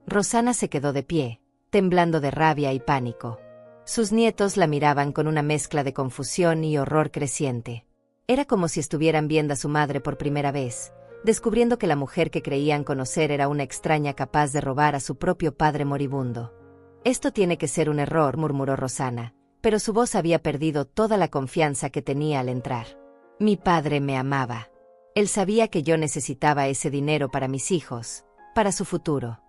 Rosana se quedó de pie, temblando de rabia y pánico. Sus nietos la miraban con una mezcla de confusión y horror creciente. Era como si estuvieran viendo a su madre por primera vez, descubriendo que la mujer que creían conocer era una extraña capaz de robar a su propio padre moribundo. Esto tiene que ser un error, murmuró Rosana, pero su voz había perdido toda la confianza que tenía al entrar. Mi padre me amaba. Él sabía que yo necesitaba ese dinero para mis hijos, para su futuro.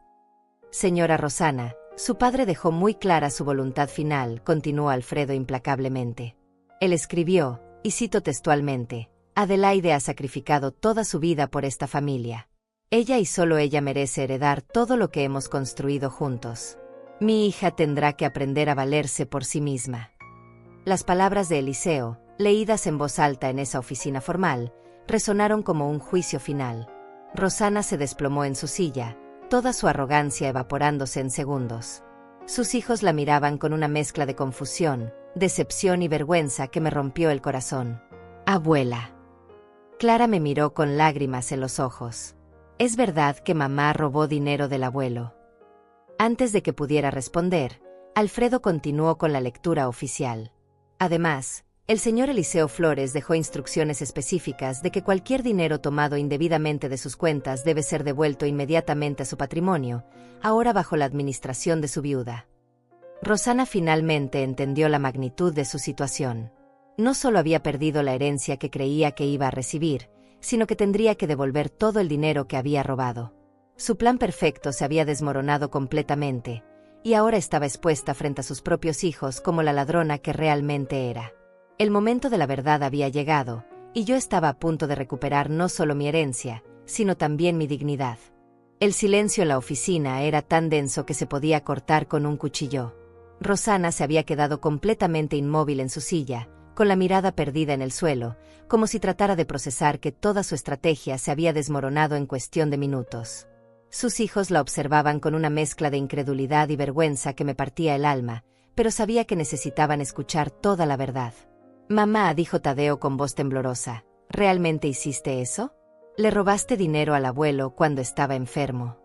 Señora Rosana, su padre dejó muy clara su voluntad final, continuó Alfredo implacablemente. Él escribió, y cito textualmente, Adelaide ha sacrificado toda su vida por esta familia. Ella y solo ella merece heredar todo lo que hemos construido juntos. Mi hija tendrá que aprender a valerse por sí misma. Las palabras de Eliseo, leídas en voz alta en esa oficina formal, resonaron como un juicio final. Rosana se desplomó en su silla, toda su arrogancia evaporándose en segundos. Sus hijos la miraban con una mezcla de confusión, decepción y vergüenza que me rompió el corazón. Abuela. Clara me miró con lágrimas en los ojos. ¿Es verdad que mamá robó dinero del abuelo? Antes de que pudiera responder, Alfredo continuó con la lectura oficial. Además, el señor Eliseo Flores dejó instrucciones específicas de que cualquier dinero tomado indebidamente de sus cuentas debe ser devuelto inmediatamente a su patrimonio, ahora bajo la administración de su viuda. Rosana finalmente entendió la magnitud de su situación. No solo había perdido la herencia que creía que iba a recibir, sino que tendría que devolver todo el dinero que había robado. Su plan perfecto se había desmoronado completamente, y ahora estaba expuesta frente a sus propios hijos como la ladrona que realmente era. El momento de la verdad había llegado, y yo estaba a punto de recuperar no solo mi herencia, sino también mi dignidad. El silencio en la oficina era tan denso que se podía cortar con un cuchillo. Rosana se había quedado completamente inmóvil en su silla, con la mirada perdida en el suelo, como si tratara de procesar que toda su estrategia se había desmoronado en cuestión de minutos. Sus hijos la observaban con una mezcla de incredulidad y vergüenza que me partía el alma, pero sabía que necesitaban escuchar toda la verdad. Mamá, dijo Tadeo con voz temblorosa, ¿realmente hiciste eso? ¿Le robaste dinero al abuelo cuando estaba enfermo?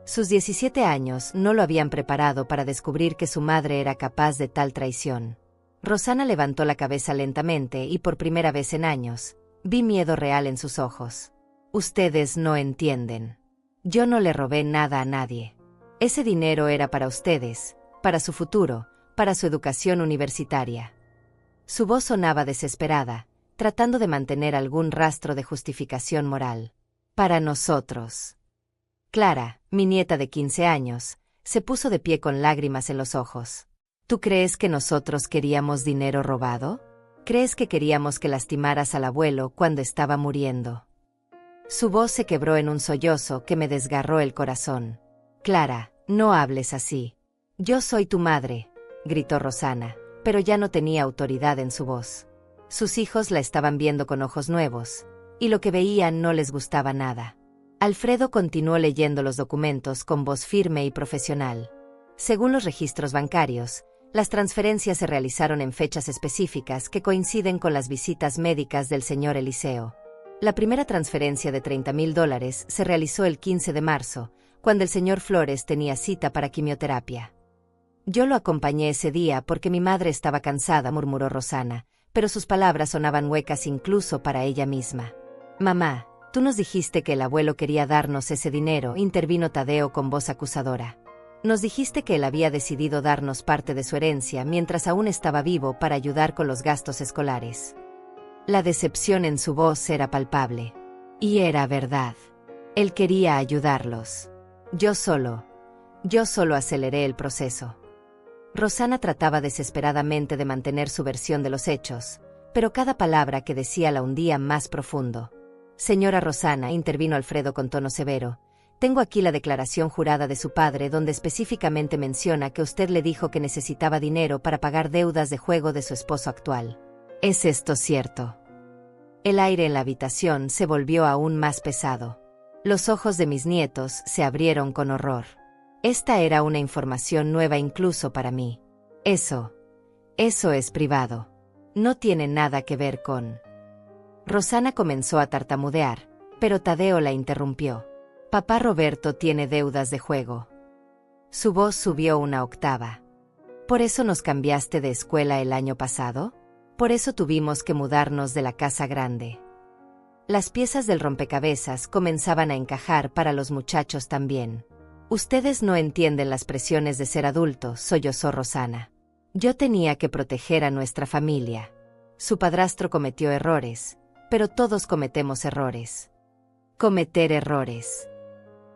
Sus 17 años no lo habían preparado para descubrir que su madre era capaz de tal traición. Rosana levantó la cabeza lentamente y por primera vez en años, vi miedo real en sus ojos. Ustedes no entienden. Yo no le robé nada a nadie. Ese dinero era para ustedes, para su futuro, para su educación universitaria. Su voz sonaba desesperada, tratando de mantener algún rastro de justificación moral. Para nosotros. Clara, mi nieta de 15 años, se puso de pie con lágrimas en los ojos. ¿Tú crees que nosotros queríamos dinero robado? ¿Crees que queríamos que lastimaras al abuelo cuando estaba muriendo? Su voz se quebró en un sollozo que me desgarró el corazón. Clara, no hables así. Yo soy tu madre, gritó Rosana, pero ya no tenía autoridad en su voz. Sus hijos la estaban viendo con ojos nuevos, y lo que veían no les gustaba nada. Alfredo continuó leyendo los documentos con voz firme y profesional. Según los registros bancarios, las transferencias se realizaron en fechas específicas que coinciden con las visitas médicas del señor Eliseo. La primera transferencia de $30,000 se realizó el 15 de marzo, cuando el señor Flores tenía cita para quimioterapia. Yo lo acompañé ese día porque mi madre estaba cansada, murmuró Rosana, pero sus palabras sonaban huecas incluso para ella misma. Mamá, tú nos dijiste que el abuelo quería darnos ese dinero, intervino Tadeo con voz acusadora. Nos dijiste que él había decidido darnos parte de su herencia mientras aún estaba vivo para ayudar con los gastos escolares. La decepción en su voz era palpable. Y era verdad. Él quería ayudarlos. Yo solo aceleré el proceso. Rosana trataba desesperadamente de mantener su versión de los hechos, pero cada palabra que decía la hundía más profundo. Señora Rosana, intervino Alfredo con tono severo, Tengo aquí la declaración jurada de su padre donde específicamente menciona que usted le dijo que necesitaba dinero para pagar deudas de juego de su esposo actual. ¿Es esto cierto? El aire en la habitación se volvió aún más pesado. Los ojos de mis nietos se abrieron con horror. Esta era una información nueva incluso para mí. Eso es privado. No tiene nada que ver con... Rosana comenzó a tartamudear, pero Tadeo la interrumpió. Papá Roberto tiene deudas de juego. Su voz subió una octava. ¿Por eso nos cambiaste de escuela el año pasado? ¿Por eso tuvimos que mudarnos de la casa grande? Las piezas del rompecabezas comenzaban a encajar para los muchachos también. Ustedes no entienden las presiones de ser adulto, sollozó Rosana. Yo tenía que proteger a nuestra familia. Su padrastro cometió errores, pero todos cometemos errores. Cometer errores.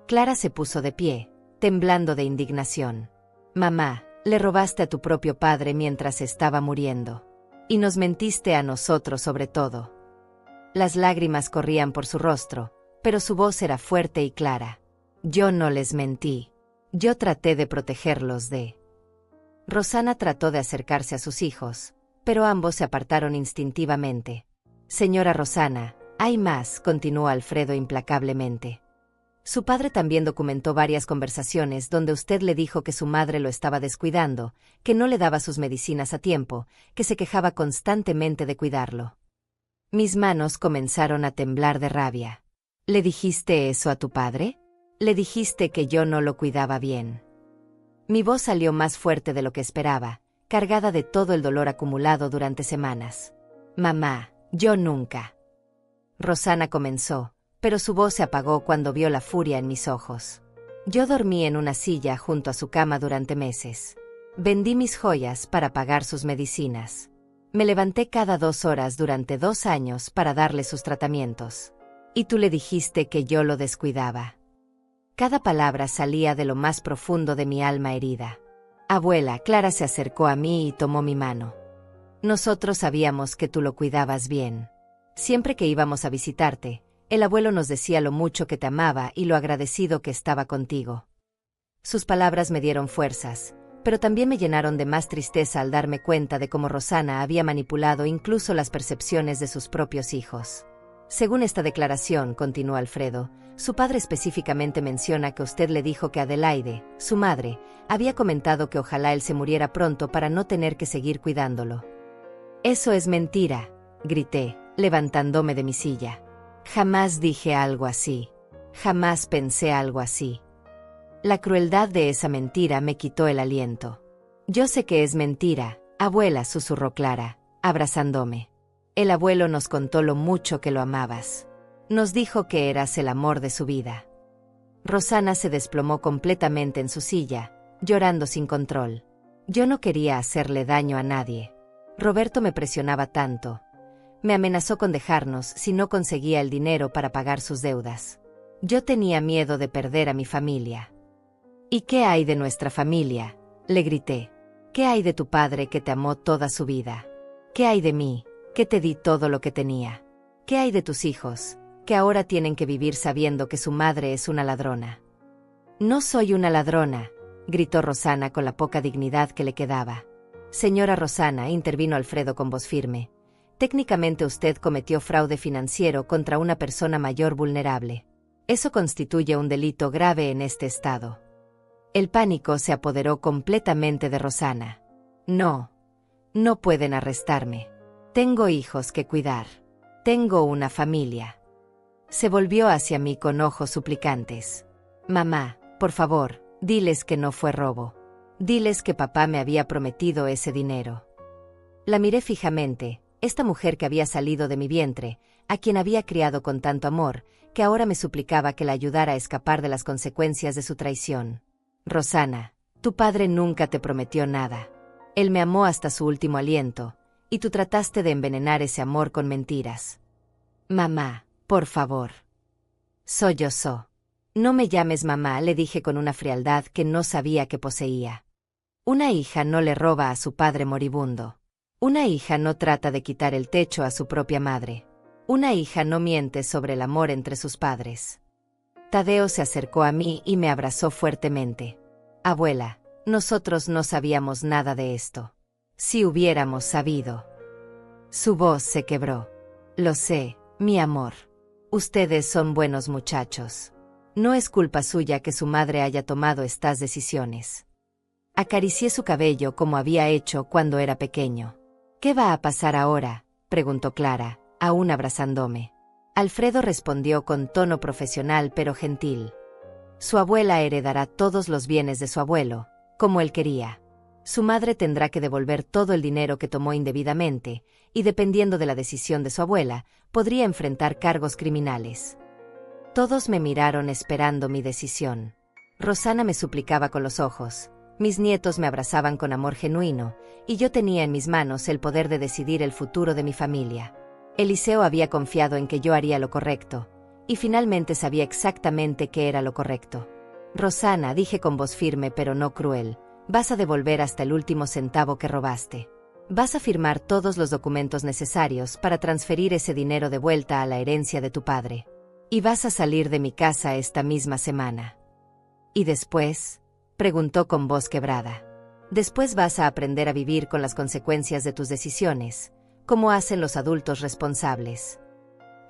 Clara se puso de pie, temblando de indignación. Mamá, le robaste a tu propio padre mientras estaba muriendo. Y nos mentiste a nosotros sobre todo. Las lágrimas corrían por su rostro, pero su voz era fuerte y clara. Yo no les mentí. Yo traté de protegerlos de... Rosana trató de acercarse a sus hijos, pero ambos se apartaron instintivamente. Señora Rosana, hay más, continuó Alfredo implacablemente. Su padre también documentó varias conversaciones donde usted le dijo que su madre lo estaba descuidando, que no le daba sus medicinas a tiempo, que se quejaba constantemente de cuidarlo. Mis manos comenzaron a temblar de rabia. ¿Le dijiste eso a tu padre? ¿Le dijiste que yo no lo cuidaba bien? Mi voz salió más fuerte de lo que esperaba, cargada de todo el dolor acumulado durante semanas. Mamá, yo nunca. Rosana comenzó, pero su voz se apagó cuando vio la furia en mis ojos. Yo dormí en una silla junto a su cama durante meses. Vendí mis joyas para pagar sus medicinas. Me levanté cada 2 horas durante 2 años para darle sus tratamientos. Y tú le dijiste que yo lo descuidaba. Cada palabra salía de lo más profundo de mi alma herida. Abuela, Clara se acercó a mí y tomó mi mano. Nosotros sabíamos que tú lo cuidabas bien. Siempre que íbamos a visitarte, el abuelo nos decía lo mucho que te amaba y lo agradecido que estaba contigo. Sus palabras me dieron fuerzas, pero también me llenaron de más tristeza al darme cuenta de cómo Rosana había manipulado incluso las percepciones de sus propios hijos. Según esta declaración, continuó Alfredo, su padre específicamente menciona que usted le dijo que Adelaide, su madre, había comentado que ojalá él se muriera pronto para no tener que seguir cuidándolo. Eso es mentira, grité, levantándome de mi silla. Jamás dije algo así. Jamás pensé algo así. La crueldad de esa mentira me quitó el aliento. Yo sé que es mentira, abuela, susurró Clara, abrazándome. El abuelo nos contó lo mucho que lo amabas. Nos dijo que eras el amor de su vida. Rosana se desplomó completamente en su silla, llorando sin control. Yo no quería hacerle daño a nadie. Roberto me presionaba tanto. Me amenazó con dejarnos si no conseguía el dinero para pagar sus deudas. Yo tenía miedo de perder a mi familia. ¿Y qué hay de nuestra familia?, le grité. ¿Qué hay de tu padre que te amó toda su vida? ¿Qué hay de mí, que te di todo lo que tenía? ¿Qué hay de tus hijos, que ahora tienen que vivir sabiendo que su madre es una ladrona? No soy una ladrona, gritó Rosana con la poca dignidad que le quedaba. Señora Rosana, intervino Alfredo con voz firme. Técnicamente usted cometió fraude financiero contra una persona mayor vulnerable. Eso constituye un delito grave en este estado. El pánico se apoderó completamente de Rosana. No pueden arrestarme. Tengo hijos que cuidar. Tengo una familia. Se volvió hacia mí con ojos suplicantes. Mamá, por favor, diles que no fue robo. Diles que papá me había prometido ese dinero. La miré fijamente. Esta mujer que había salido de mi vientre, a quien había criado con tanto amor, que ahora me suplicaba que la ayudara a escapar de las consecuencias de su traición. Rosana, tu padre nunca te prometió nada. Él me amó hasta su último aliento, y tú trataste de envenenar ese amor con mentiras. Mamá, por favor. Sollozó. No me llames mamá, le dije con una frialdad que no sabía que poseía. Una hija no le roba a su padre moribundo. Una hija no trata de quitar el techo a su propia madre. Una hija no miente sobre el amor entre sus padres. Tadeo se acercó a mí y me abrazó fuertemente. Abuela, nosotros no sabíamos nada de esto. Si hubiéramos sabido. Su voz se quebró. Lo sé, mi amor. Ustedes son buenos muchachos. No es culpa suya que su madre haya tomado estas decisiones. Acaricié su cabello como había hecho cuando era pequeño. ¿Qué va a pasar ahora?, preguntó Clara, aún abrazándome. Alfredo respondió con tono profesional pero gentil. Su abuela heredará todos los bienes de su abuelo, como él quería. Su madre tendrá que devolver todo el dinero que tomó indebidamente, y dependiendo de la decisión de su abuela, podría enfrentar cargos criminales. Todos me miraron esperando mi decisión. Rosana me suplicaba con los ojos, mis nietos me abrazaban con amor genuino, y yo tenía en mis manos el poder de decidir el futuro de mi familia. Eliseo había confiado en que yo haría lo correcto, y finalmente sabía exactamente qué era lo correcto. Rosana, dije con voz firme pero no cruel, vas a devolver hasta el último centavo que robaste. Vas a firmar todos los documentos necesarios para transferir ese dinero de vuelta a la herencia de tu padre. Y vas a salir de mi casa esta misma semana. ¿Y después?, preguntó con voz quebrada. Después vas a aprender a vivir con las consecuencias de tus decisiones, como hacen los adultos responsables.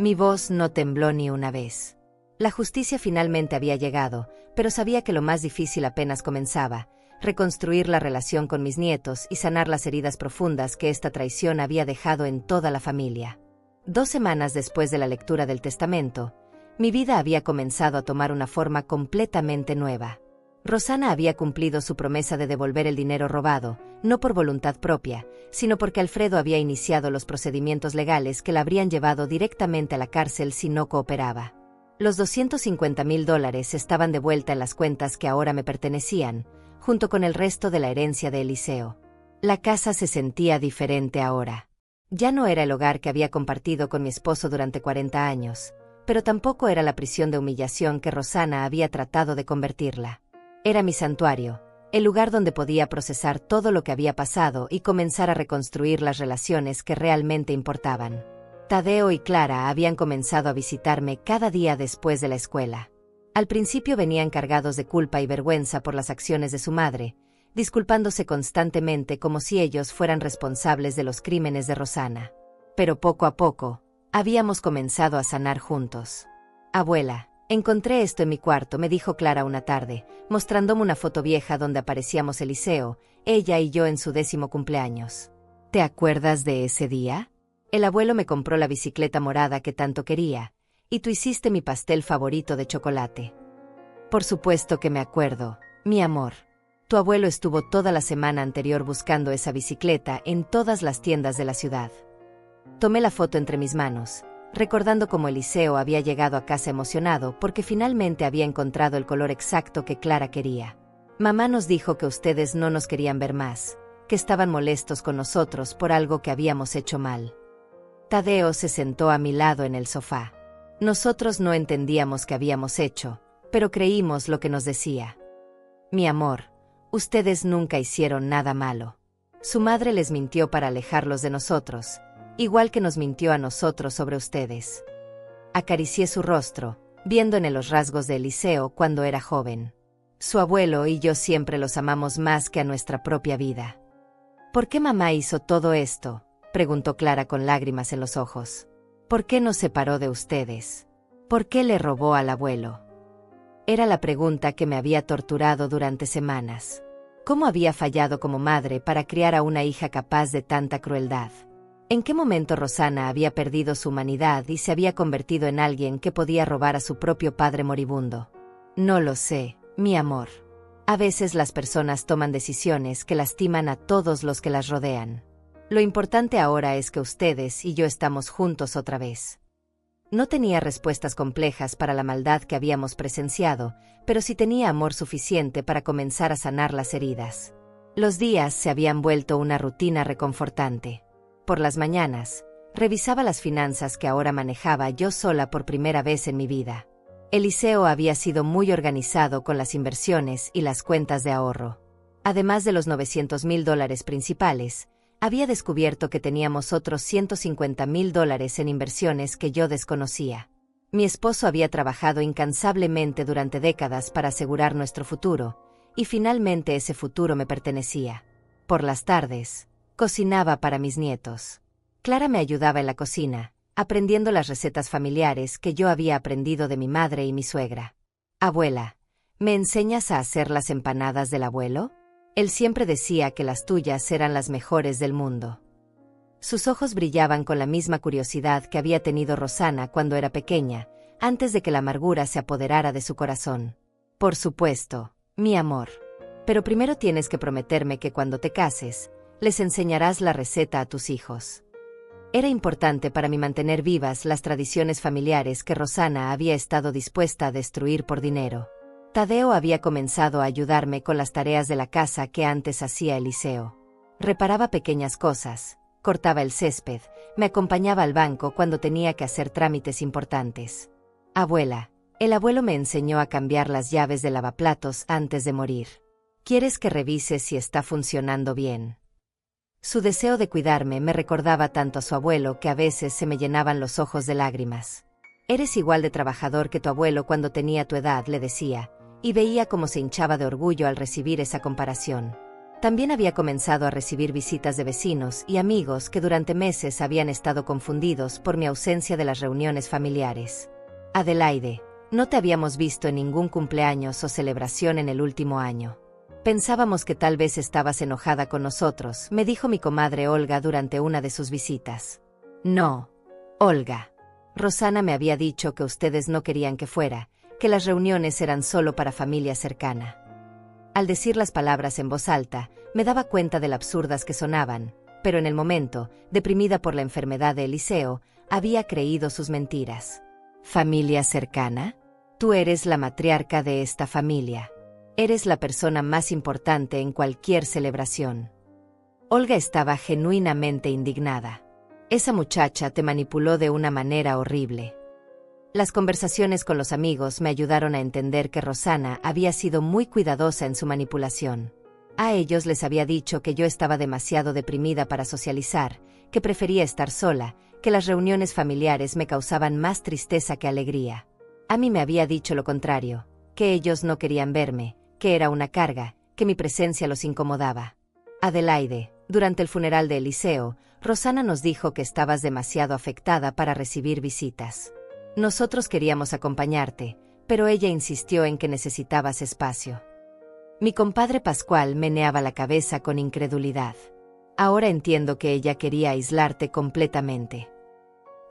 Mi voz no tembló ni una vez. La justicia finalmente había llegado, pero sabía que lo más difícil apenas comenzaba, reconstruir la relación con mis nietos y sanar las heridas profundas que esta traición había dejado en toda la familia. 2 semanas después de la lectura del testamento, mi vida había comenzado a tomar una forma completamente nueva. Rosana había cumplido su promesa de devolver el dinero robado, no por voluntad propia, sino porque Alfredo había iniciado los procedimientos legales que la habrían llevado directamente a la cárcel si no cooperaba. Los $250,000 estaban de vuelta en las cuentas que ahora me pertenecían, junto con el resto de la herencia de Eliseo. La casa se sentía diferente ahora. Ya no era el hogar que había compartido con mi esposo durante 40 años, pero tampoco era la prisión de humillación que Rosana había tratado de convertirla. Era mi santuario, el lugar donde podía procesar todo lo que había pasado y comenzar a reconstruir las relaciones que realmente importaban. Tadeo y Clara habían comenzado a visitarme cada día después de la escuela. Al principio venían cargados de culpa y vergüenza por las acciones de su madre, disculpándose constantemente como si ellos fueran responsables de los crímenes de Rosana. Pero poco a poco, habíamos comenzado a sanar juntos. Abuela, encontré esto en mi cuarto, me dijo Clara una tarde, mostrándome una foto vieja donde aparecíamos Eliseo, ella y yo en su 10º cumpleaños. ¿Te acuerdas de ese día? El abuelo me compró la bicicleta morada que tanto quería, y tú hiciste mi pastel favorito de chocolate. Por supuesto que me acuerdo, mi amor. Tu abuelo estuvo toda la semana anterior buscando esa bicicleta en todas las tiendas de la ciudad. Tomé la foto entre mis manos, recordando cómo Eliseo había llegado a casa emocionado porque finalmente había encontrado el color exacto que Clara quería. Mamá nos dijo que ustedes no nos querían ver más, que estaban molestos con nosotros por algo que habíamos hecho mal. Tadeo se sentó a mi lado en el sofá. Nosotros no entendíamos qué habíamos hecho, pero creímos lo que nos decía. Mi amor, ustedes nunca hicieron nada malo. Su madre les mintió para alejarlos de nosotros, igual que nos mintió a nosotros sobre ustedes. Acaricié su rostro, viendo en él los rasgos de Eliseo cuando era joven. Su abuelo y yo siempre los amamos más que a nuestra propia vida. ¿Por qué mamá hizo todo esto?, preguntó Clara con lágrimas en los ojos. ¿Por qué nos separó de ustedes? ¿Por qué le robó al abuelo? Era la pregunta que me había torturado durante semanas. ¿Cómo había fallado como madre para criar a una hija capaz de tanta crueldad? ¿En qué momento Rosana había perdido su humanidad y se había convertido en alguien que podía robar a su propio padre moribundo? No lo sé, mi amor. A veces las personas toman decisiones que lastiman a todos los que las rodean. Lo importante ahora es que ustedes y yo estamos juntos otra vez. No tenía respuestas complejas para la maldad que habíamos presenciado, pero sí tenía amor suficiente para comenzar a sanar las heridas. Los días se habían vuelto una rutina reconfortante. Por las mañanas, revisaba las finanzas que ahora manejaba yo sola por primera vez en mi vida. Eliseo había sido muy organizado con las inversiones y las cuentas de ahorro. Además de los $900,000 principales, había descubierto que teníamos otros $150,000 en inversiones que yo desconocía. Mi esposo había trabajado incansablemente durante décadas para asegurar nuestro futuro, y finalmente ese futuro me pertenecía. Por las tardes, cocinaba para mis nietos. Clara me ayudaba en la cocina, aprendiendo las recetas familiares que yo había aprendido de mi madre y mi suegra. Abuela, ¿me enseñas a hacer las empanadas del abuelo? Él siempre decía que las tuyas eran las mejores del mundo. Sus ojos brillaban con la misma curiosidad que había tenido Rosana cuando era pequeña, antes de que la amargura se apoderara de su corazón. Por supuesto, mi amor. Pero primero tienes que prometerme que cuando te cases, les enseñarás la receta a tus hijos. Era importante para mí mantener vivas las tradiciones familiares que Rosana había estado dispuesta a destruir por dinero. Tadeo había comenzado a ayudarme con las tareas de la casa que antes hacía Eliseo. Reparaba pequeñas cosas, cortaba el césped, me acompañaba al banco cuando tenía que hacer trámites importantes. Abuela, el abuelo me enseñó a cambiar las llaves del lavaplatos antes de morir. ¿Quieres que revise si está funcionando bien? Su deseo de cuidarme me recordaba tanto a su abuelo que a veces se me llenaban los ojos de lágrimas. Eres igual de trabajador que tu abuelo cuando tenía tu edad, le decía, y veía cómo se hinchaba de orgullo al recibir esa comparación. También había comenzado a recibir visitas de vecinos y amigos que durante meses habían estado confundidos por mi ausencia de las reuniones familiares. Adelaide, no te habíamos visto en ningún cumpleaños o celebración en el último año. Pensábamos que tal vez estabas enojada con nosotros, me dijo mi comadre Olga durante una de sus visitas. No, Olga. Rosana me había dicho que ustedes no querían que fuera, que las reuniones eran solo para familia cercana. Al decir las palabras en voz alta, me daba cuenta de lo absurdas que sonaban, pero en el momento, deprimida por la enfermedad de Eliseo, había creído sus mentiras. ¿Familia cercana? Tú eres la matriarca de esta familia. Eres la persona más importante en cualquier celebración. Olga estaba genuinamente indignada. Esa muchacha te manipuló de una manera horrible. Las conversaciones con los amigos me ayudaron a entender que Rosana había sido muy cuidadosa en su manipulación. A ellos les había dicho que yo estaba demasiado deprimida para socializar, que prefería estar sola, que las reuniones familiares me causaban más tristeza que alegría. A mí me había dicho lo contrario, que ellos no querían verme, que era una carga, que mi presencia los incomodaba. Adelaide, durante el funeral de Eliseo, Rosana nos dijo que estabas demasiado afectada para recibir visitas. Nosotros queríamos acompañarte, pero ella insistió en que necesitabas espacio. Mi compadre Pascual meneaba la cabeza con incredulidad. Ahora entiendo que ella quería aislarte completamente.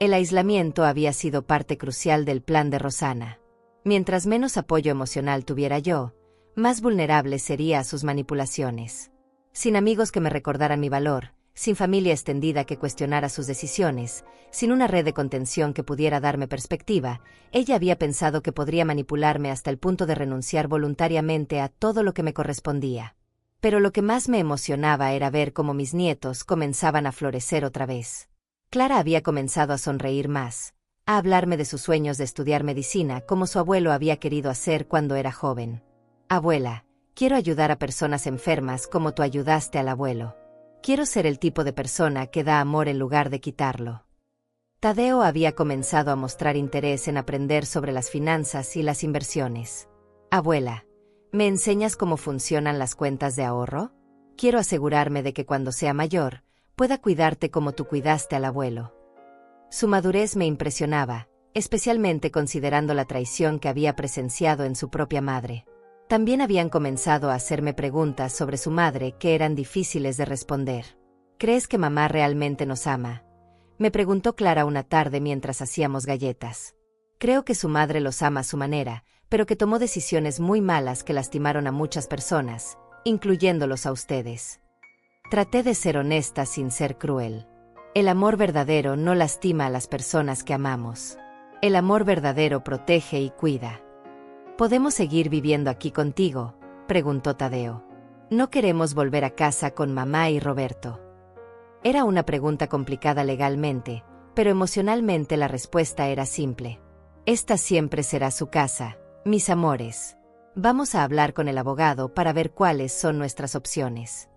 El aislamiento había sido parte crucial del plan de Rosana. Mientras menos apoyo emocional tuviera yo, más vulnerable sería a sus manipulaciones. Sin amigos que me recordaran mi valor, sin familia extendida que cuestionara sus decisiones, sin una red de contención que pudiera darme perspectiva, ella había pensado que podría manipularme hasta el punto de renunciar voluntariamente a todo lo que me correspondía. Pero lo que más me emocionaba era ver cómo mis nietos comenzaban a florecer otra vez. Clara había comenzado a sonreír más, a hablarme de sus sueños de estudiar medicina como su abuelo había querido hacer cuando era joven. Abuela, quiero ayudar a personas enfermas como tú ayudaste al abuelo. Quiero ser el tipo de persona que da amor en lugar de quitarlo. Tadeo había comenzado a mostrar interés en aprender sobre las finanzas y las inversiones. Abuela, ¿me enseñas cómo funcionan las cuentas de ahorro? Quiero asegurarme de que cuando sea mayor, pueda cuidarte como tú cuidaste al abuelo. Su madurez me impresionaba, especialmente considerando la traición que había presenciado en su propia madre. También habían comenzado a hacerme preguntas sobre su madre que eran difíciles de responder. ¿Crees que mamá realmente nos ama? Me preguntó Clara una tarde mientras hacíamos galletas. Creo que su madre los ama a su manera, pero que tomó decisiones muy malas que lastimaron a muchas personas, incluyéndolos a ustedes. Traté de ser honesta sin ser cruel. El amor verdadero no lastima a las personas que amamos. El amor verdadero protege y cuida. ¿Podemos seguir viviendo aquí contigo?, preguntó Tadeo. No queremos volver a casa con mamá y Roberto. Era una pregunta complicada legalmente, pero emocionalmente la respuesta era simple. Esta siempre será su casa, mis amores. Vamos a hablar con el abogado para ver cuáles son nuestras opciones.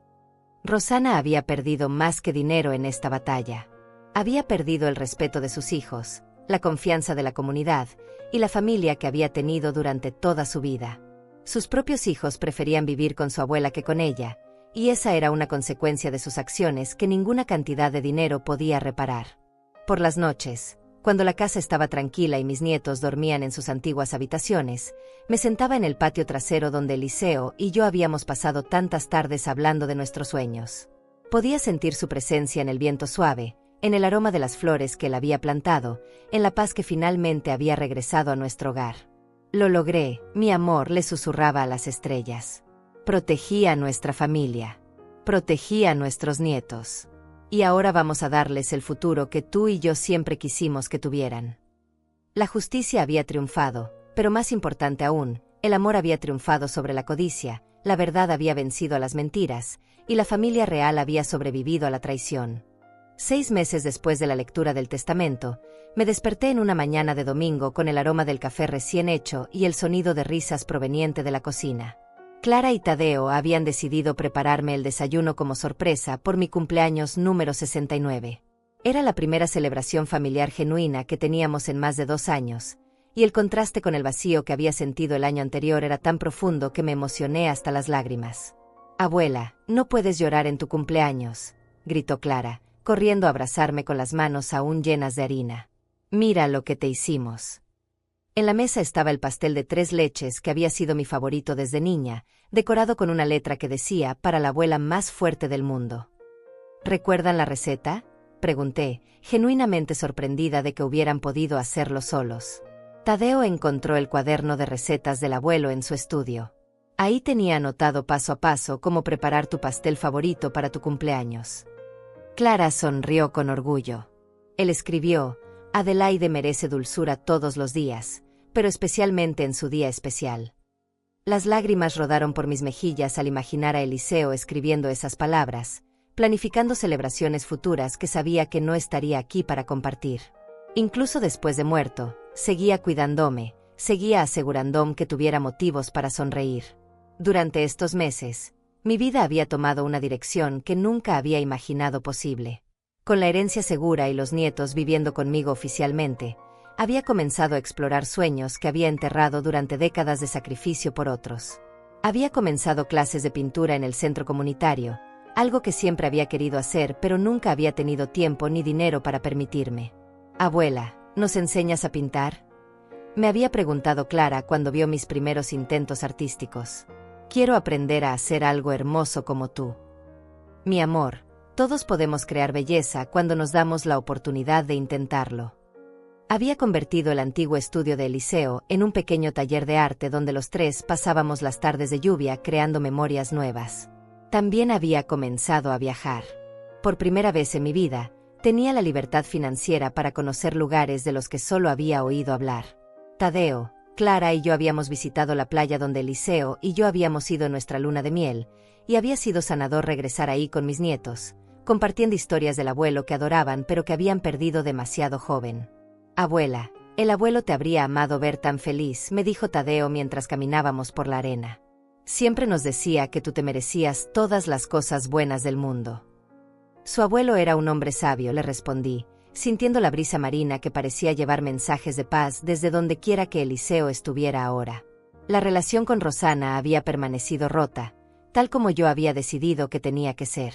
Rosana había perdido más que dinero en esta batalla. Había perdido el respeto de sus hijos, la confianza de la comunidad y la familia que había tenido durante toda su vida. Sus propios hijos preferían vivir con su abuela que con ella, y esa era una consecuencia de sus acciones que ninguna cantidad de dinero podía reparar. Por las noches, cuando la casa estaba tranquila y mis nietos dormían en sus antiguas habitaciones, me sentaba en el patio trasero donde Eliseo y yo habíamos pasado tantas tardes hablando de nuestros sueños. Podía sentir su presencia en el viento suave, en el aroma de las flores que él había plantado, en la paz que finalmente había regresado a nuestro hogar. Lo logré, mi amor, le susurraba a las estrellas. Protegí a nuestra familia. Protegí a nuestros nietos. Y ahora vamos a darles el futuro que tú y yo siempre quisimos que tuvieran. La justicia había triunfado, pero más importante aún, el amor había triunfado sobre la codicia, la verdad había vencido a las mentiras, y la familia real había sobrevivido a la traición. 6 meses después de la lectura del testamento, me desperté en una mañana de domingo con el aroma del café recién hecho y el sonido de risas proveniente de la cocina. Clara y Tadeo habían decidido prepararme el desayuno como sorpresa por mi cumpleaños número 69. Era la primera celebración familiar genuina que teníamos en más de 2 años, y el contraste con el vacío que había sentido el año anterior era tan profundo que me emocioné hasta las lágrimas. «Abuela, no puedes llorar en tu cumpleaños», gritó Clara, corriendo a abrazarme con las manos aún llenas de harina. «Mira lo que te hicimos». En la mesa estaba el pastel de 3 leches que había sido mi favorito desde niña, decorado con una letra que decía «Para la abuela más fuerte del mundo». ¿Recuerdan la receta?, pregunté, genuinamente sorprendida de que hubieran podido hacerlo solos. Tadeo encontró el cuaderno de recetas del abuelo en su estudio. Ahí tenía anotado paso a paso cómo preparar tu pastel favorito para tu cumpleaños. Clara sonrió con orgullo. Él escribió: «Adelaide merece dulzura todos los días, pero especialmente en su día especial». Las lágrimas rodaron por mis mejillas al imaginar a Eliseo escribiendo esas palabras, planificando celebraciones futuras que sabía que no estaría aquí para compartir. Incluso después de muerto, seguía cuidándome, seguía asegurándome que tuviera motivos para sonreír. Durante estos meses, mi vida había tomado una dirección que nunca había imaginado posible. Con la herencia segura y los nietos viviendo conmigo oficialmente, había comenzado a explorar sueños que había enterrado durante décadas de sacrificio por otros. Había comenzado clases de pintura en el centro comunitario, algo que siempre había querido hacer pero nunca había tenido tiempo ni dinero para permitirme. «Abuela, ¿nos enseñas a pintar?», me había preguntado Clara cuando vio mis primeros intentos artísticos. «Quiero aprender a hacer algo hermoso como tú». «Mi amor, todos podemos crear belleza cuando nos damos la oportunidad de intentarlo». Había convertido el antiguo estudio de Eliseo en un pequeño taller de arte donde los 3 pasábamos las tardes de lluvia creando memorias nuevas. También había comenzado a viajar. Por primera vez en mi vida, tenía la libertad financiera para conocer lugares de los que solo había oído hablar. Tadeo, Clara y yo habíamos visitado la playa donde Eliseo y yo habíamos ido en nuestra luna de miel, y había sido sanador regresar ahí con mis nietos, compartiendo historias del abuelo que adoraban pero que habían perdido demasiado joven. «Abuela, el abuelo te habría amado ver tan feliz», me dijo Tadeo mientras caminábamos por la arena. «Siempre nos decía que tú te merecías todas las cosas buenas del mundo». «Su abuelo era un hombre sabio», le respondí, sintiendo la brisa marina que parecía llevar mensajes de paz desde donde quiera que Eliseo estuviera ahora. La relación con Rosana había permanecido rota, tal como yo había decidido que tenía que ser.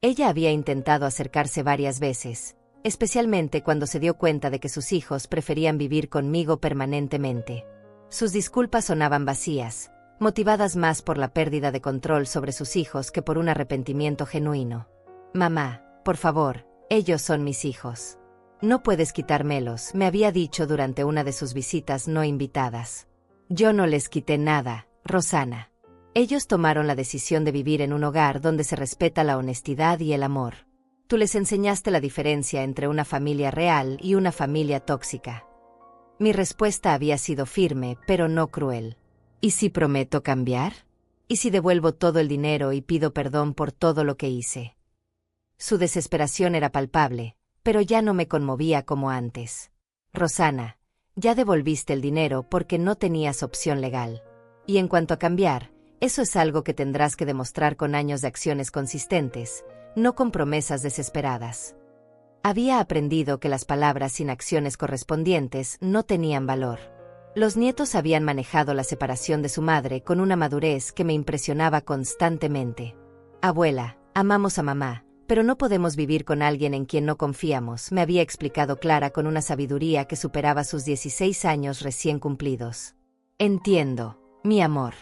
Ella había intentado acercarse varias veces, especialmente cuando se dio cuenta de que sus hijos preferían vivir conmigo permanentemente. Sus disculpas sonaban vacías, motivadas más por la pérdida de control sobre sus hijos que por un arrepentimiento genuino. «Mamá, por favor, ellos son mis hijos. No puedes quitármelos», me había dicho durante una de sus visitas no invitadas. «Yo no les quité nada, Rosana. Ellos tomaron la decisión de vivir en un hogar donde se respeta la honestidad y el amor. Tú les enseñaste la diferencia entre una familia real y una familia tóxica». Mi respuesta había sido firme, pero no cruel. «¿Y si prometo cambiar? ¿Y si devuelvo todo el dinero y pido perdón por todo lo que hice?». Su desesperación era palpable, pero ya no me conmovía como antes. «Rosana, ya devolviste el dinero porque no tenías opción legal. Y en cuanto a cambiar, eso es algo que tendrás que demostrar con años de acciones consistentes, no con promesas desesperadas». Había aprendido que las palabras sin acciones correspondientes no tenían valor. Los nietos habían manejado la separación de su madre con una madurez que me impresionaba constantemente. Abuela, amamos a mamá, pero no podemos vivir con alguien en quien no confiamos, me había explicado Clara con una sabiduría que superaba sus 16 años recién cumplidos. Entiendo, mi amor.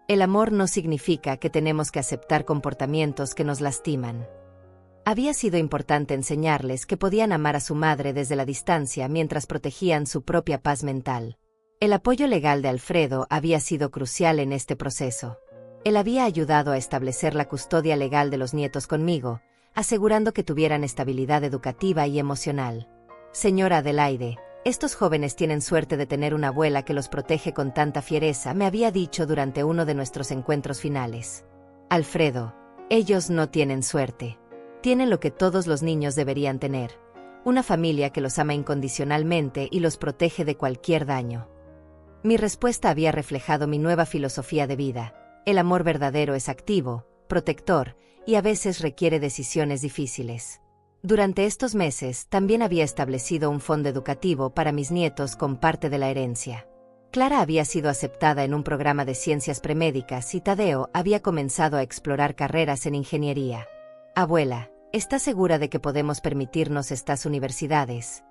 El amor no significa que tenemos que aceptar comportamientos que nos lastiman. Había sido importante enseñarles que podían amar a su madre desde la distancia mientras protegían su propia paz mental. El apoyo legal de Alfredo había sido crucial en este proceso. Él había ayudado a establecer la custodia legal de los nietos conmigo, asegurando que tuvieran estabilidad educativa y emocional. Señora Adelaide, estos jóvenes tienen suerte de tener una abuela que los protege con tanta fiereza, me había dicho durante uno de nuestros encuentros finales. Alfredo, ellos no tienen suerte. Tienen lo que todos los niños deberían tener, una familia que los ama incondicionalmente y los protege de cualquier daño. Mi respuesta había reflejado mi nueva filosofía de vida. El amor verdadero es activo, protector, y a veces requiere decisiones difíciles. Durante estos meses también había establecido un fondo educativo para mis nietos con parte de la herencia. Clara había sido aceptada en un programa de ciencias premédicas y Tadeo había comenzado a explorar carreras en ingeniería. Abuela, ¿estás segura de que podemos permitirnos estas universidades?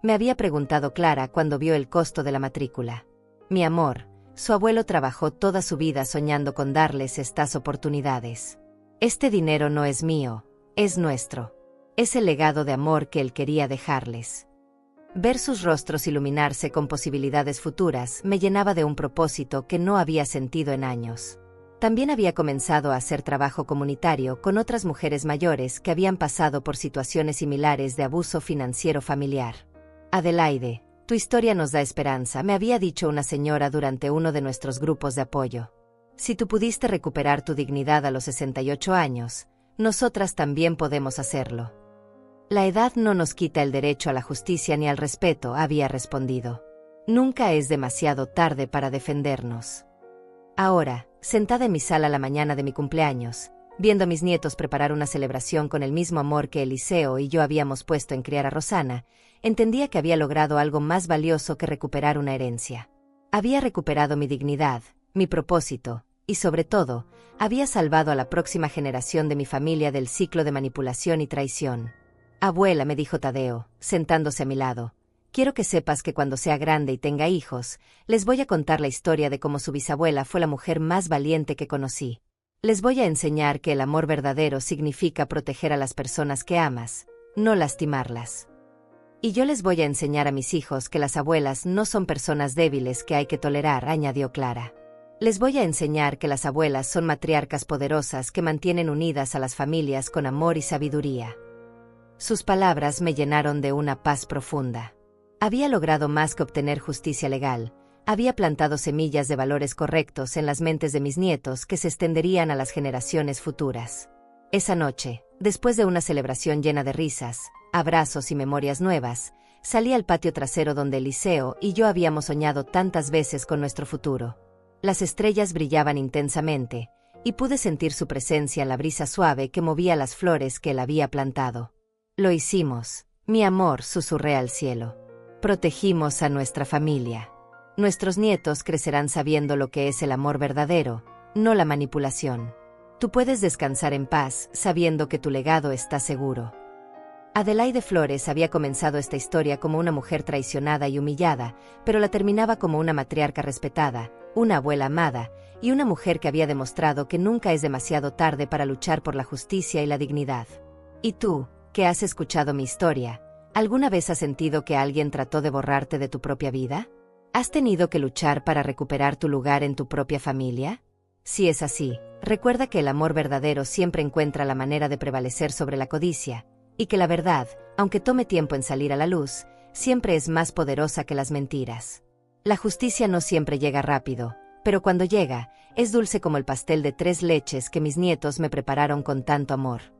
Me había preguntado Clara cuando vio el costo de la matrícula. Mi amor, su abuelo trabajó toda su vida soñando con darles estas oportunidades. Este dinero no es mío, es nuestro. Es el legado de amor que él quería dejarles. Ver sus rostros iluminarse con posibilidades futuras me llenaba de un propósito que no había sentido en años. También había comenzado a hacer trabajo comunitario con otras mujeres mayores que habían pasado por situaciones similares de abuso financiero familiar. Adelaide, tu historia nos da esperanza, me había dicho una señora durante uno de nuestros grupos de apoyo. Si tú pudiste recuperar tu dignidad a los 68 años, nosotras también podemos hacerlo. La edad no nos quita el derecho a la justicia ni al respeto, había respondido. Nunca es demasiado tarde para defendernos. Ahora, sentada en mi sala la mañana de mi cumpleaños, viendo a mis nietos preparar una celebración con el mismo amor que Eliseo y yo habíamos puesto en criar a Rosana, entendía que había logrado algo más valioso que recuperar una herencia. Había recuperado mi dignidad, mi propósito, y sobre todo, había salvado a la próxima generación de mi familia del ciclo de manipulación y traición. Abuela, me dijo Tadeo, sentándose a mi lado, quiero que sepas que cuando sea grande y tenga hijos, les voy a contar la historia de cómo su bisabuela fue la mujer más valiente que conocí. Les voy a enseñar que el amor verdadero significa proteger a las personas que amas, no lastimarlas. Y yo les voy a enseñar a mis hijos que las abuelas no son personas débiles que hay que tolerar, añadió Clara. Les voy a enseñar que las abuelas son matriarcas poderosas que mantienen unidas a las familias con amor y sabiduría. Sus palabras me llenaron de una paz profunda. Había logrado más que obtener justicia legal, había plantado semillas de valores correctos en las mentes de mis nietos que se extenderían a las generaciones futuras. Esa noche, después de una celebración llena de risas, abrazos y memorias nuevas, salí al patio trasero donde Eliseo y yo habíamos soñado tantas veces con nuestro futuro. Las estrellas brillaban intensamente, y pude sentir su presencia en la brisa suave que movía las flores que él había plantado. Lo hicimos, mi amor, susurré al cielo. Protegimos a nuestra familia. Nuestros nietos crecerán sabiendo lo que es el amor verdadero, no la manipulación. Tú puedes descansar en paz, sabiendo que tu legado está seguro. Adelaide Flores había comenzado esta historia como una mujer traicionada y humillada, pero la terminaba como una matriarca respetada, una abuela amada, y una mujer que había demostrado que nunca es demasiado tarde para luchar por la justicia y la dignidad. ¿Y tú, que has escuchado mi historia, alguna vez has sentido que alguien trató de borrarte de tu propia vida? ¿Has tenido que luchar para recuperar tu lugar en tu propia familia? Si es así, recuerda que el amor verdadero siempre encuentra la manera de prevalecer sobre la codicia, y que la verdad, aunque tome tiempo en salir a la luz, siempre es más poderosa que las mentiras. La justicia no siempre llega rápido, pero cuando llega, es dulce como el pastel de 3 leches que mis nietos me prepararon con tanto amor.